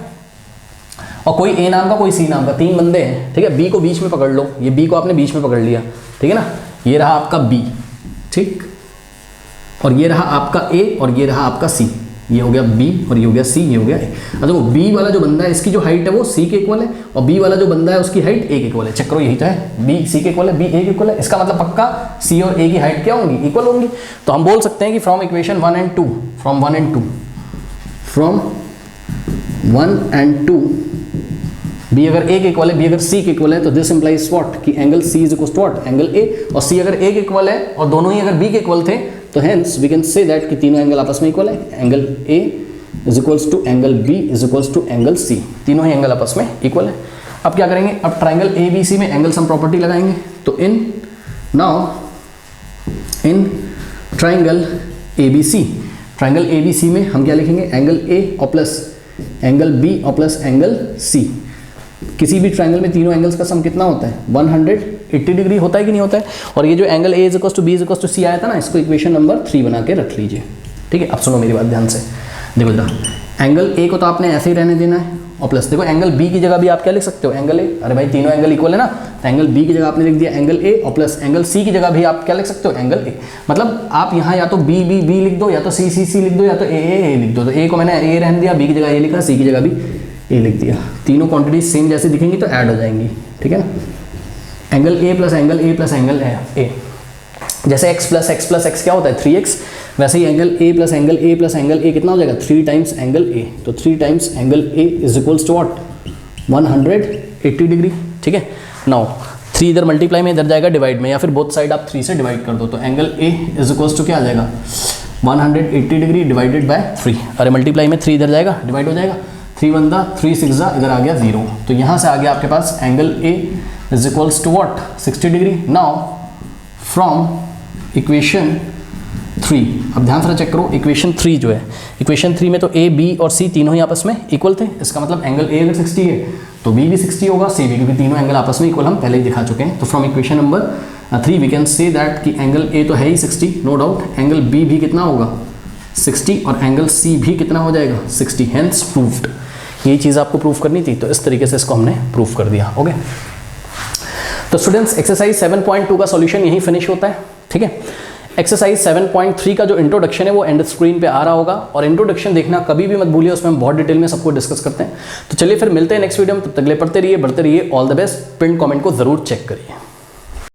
और कोई ए नाम का, कोई सी नाम का, तीन बंदे हैं, ठीक है। बी को बीच में पकड़ लो, ये बी को आपने बीच में पकड़ लिया, ठीक है ना, ये रहा आपका बी, ठीक, और ये रहा आपका ए और ये रहा आपका सी, ये हो गया बी और ये हो गया सी, ये हो गया ए। अब देखो बी वाला जो बंदा है इसकी जो हाइट है वो सी के इक्वल है और बी वाला जो बंदा है उसकी हाइट ए के इक्वल है। चेक करो, यही तो है, बी सी के इक्वल है, बी ए के इक्वल है, इसका मतलब पक्का सी और ए की हाइट क्या होंगी, इक्वल होंगी। तो हम बोल सकते हैं कि from equation 1 and 2, from 1 and 2 B अगर ए के इक्वल है, बी अगर सी के इक्वल है, तो दिस इंप्लाइज व्हाट कि angle C is equal to what, angle A, और सी अगर ए के इक्वल है और दोनों ही अगर बी के इक्वल थे तो hence we can say that कि तीनों एंगल आपस में इक्वल है, angle A is equals to angle B is equals to angle C, तीनों ही एंगल आपस में इक्वल है। अब क्या करेंगे, अब ट्राइंगल ए बी सी में एंगल सम प्रॉपर्टी लगाएंगे। तो in triangle A B C, triangle A B C में हम क्या लिखेंगे, एंगल ए और प्लस एंगल बी और प्लस एंगल सी। किसी भी ट्राइंगल में तीनों एंगल्स का सम कितना होता है, 180 डिग्री होता है कि नहीं होता है। और ये जो angle A is equal to B is equal to C आया था ना, इसको इक्वेशन नंबर 3 बना के रख लीजिए, ठीक है। अब सुनो मेरी बात ध्यान से, देखो जरा, एंगल ए को तो आपने ऐसे ही रहने देना है और प्लस देखो एंगल बी की जगह भी आप क्या लिख सकते हो, एंगल ए, अरे भाई तीनों एंगल इक्वल है ना, तो एंगल बी की जगह आपने लिख दिया एंगल ए और प्लस एंगल सी की जगह भी आप क्या लिख सकते हो, एंगल ए। मतलब आप यहाँ या तो बी बी बी लिख दो, या तो सी सी सी लिख दो, या तो ए लिख दो। तो ए को मैंने ए रहने दिया, बी की जगह ए लिखा, सी की जगह भी ए लिख दिया। तीनों क्वांटिटी सेम जैसे दिखेंगी तो ऐड हो जाएंगी, ठीक है ना। Angle A plus angle A plus angle A, जैसे x प्लस एक्स क्या होता है 3x, वैसे ही angle A plus angle A plus angle A कितना हो जाएगा 3 टाइम्स एंगल ए। तो 3 times angle A is equals to what, 180 degree, ठीक है। नाउ 3 इधर मल्टीप्लाई में, इधर जाएगा डिवाइड में, या फिर बोथ साइड आप 3 से डिवाइड कर दो। तो angle A is equals to क्या आ जाएगा, 180 डिग्री डिवाइडेड बाय 3। अरे मल्टीप्लाई में 3 इधर जाएगा, डिवाइड हो जाएगा, 3 1 3 6 इधर आ गया 0। तो यहाँ से आ गया आपके पास angle A is equals to what, 60 degree. Now from equation 3, अब ध्यान से चेक करो, इक्वेशन 3 जो है, इक्वेशन 3 में तो ए बी और सी तीनों ही आपस में इक्वल थे। इसका मतलब एंगल ए अगर 60 है तो बी भी 60 होगा, सी भी, क्योंकि तीनों एंगल आपस में इक्वल हम पहले ही दिखा चुके हैं। तो from equation number 3 we can say that कि एंगल ए तो है ही 60, नो डाउट, एंगल बी भी कितना होगा 60 और एंगल सी भी कितना हो जाएगा 60, हेंस प्रूव्ड। यही चीज़ आपको प्रूव करनी थी, तो इस तरीके से इसको हमने प्रूव कर दिया। ओके, तो स्टूडेंट्स एक्सरसाइज 7.2 का सॉल्यूशन यही फिनिश होता है, ठीक है। एक्सरसाइज 7.3 का जो इंट्रोडक्शन है वो एंड स्क्रीन पे आ रहा होगा, और इंट्रोडक्शन देखना कभी भी मत भूलिए, उसमें हम बहुत डिटेल में सबको डिस्कस करते हैं। तो चलिए फिर मिलते हैं नेक्स्ट वीडियो में, तब तक ले पढ़ते रहिए, बढ़ते रहिए। All the best. Pin comment को जरूर चेक करिए।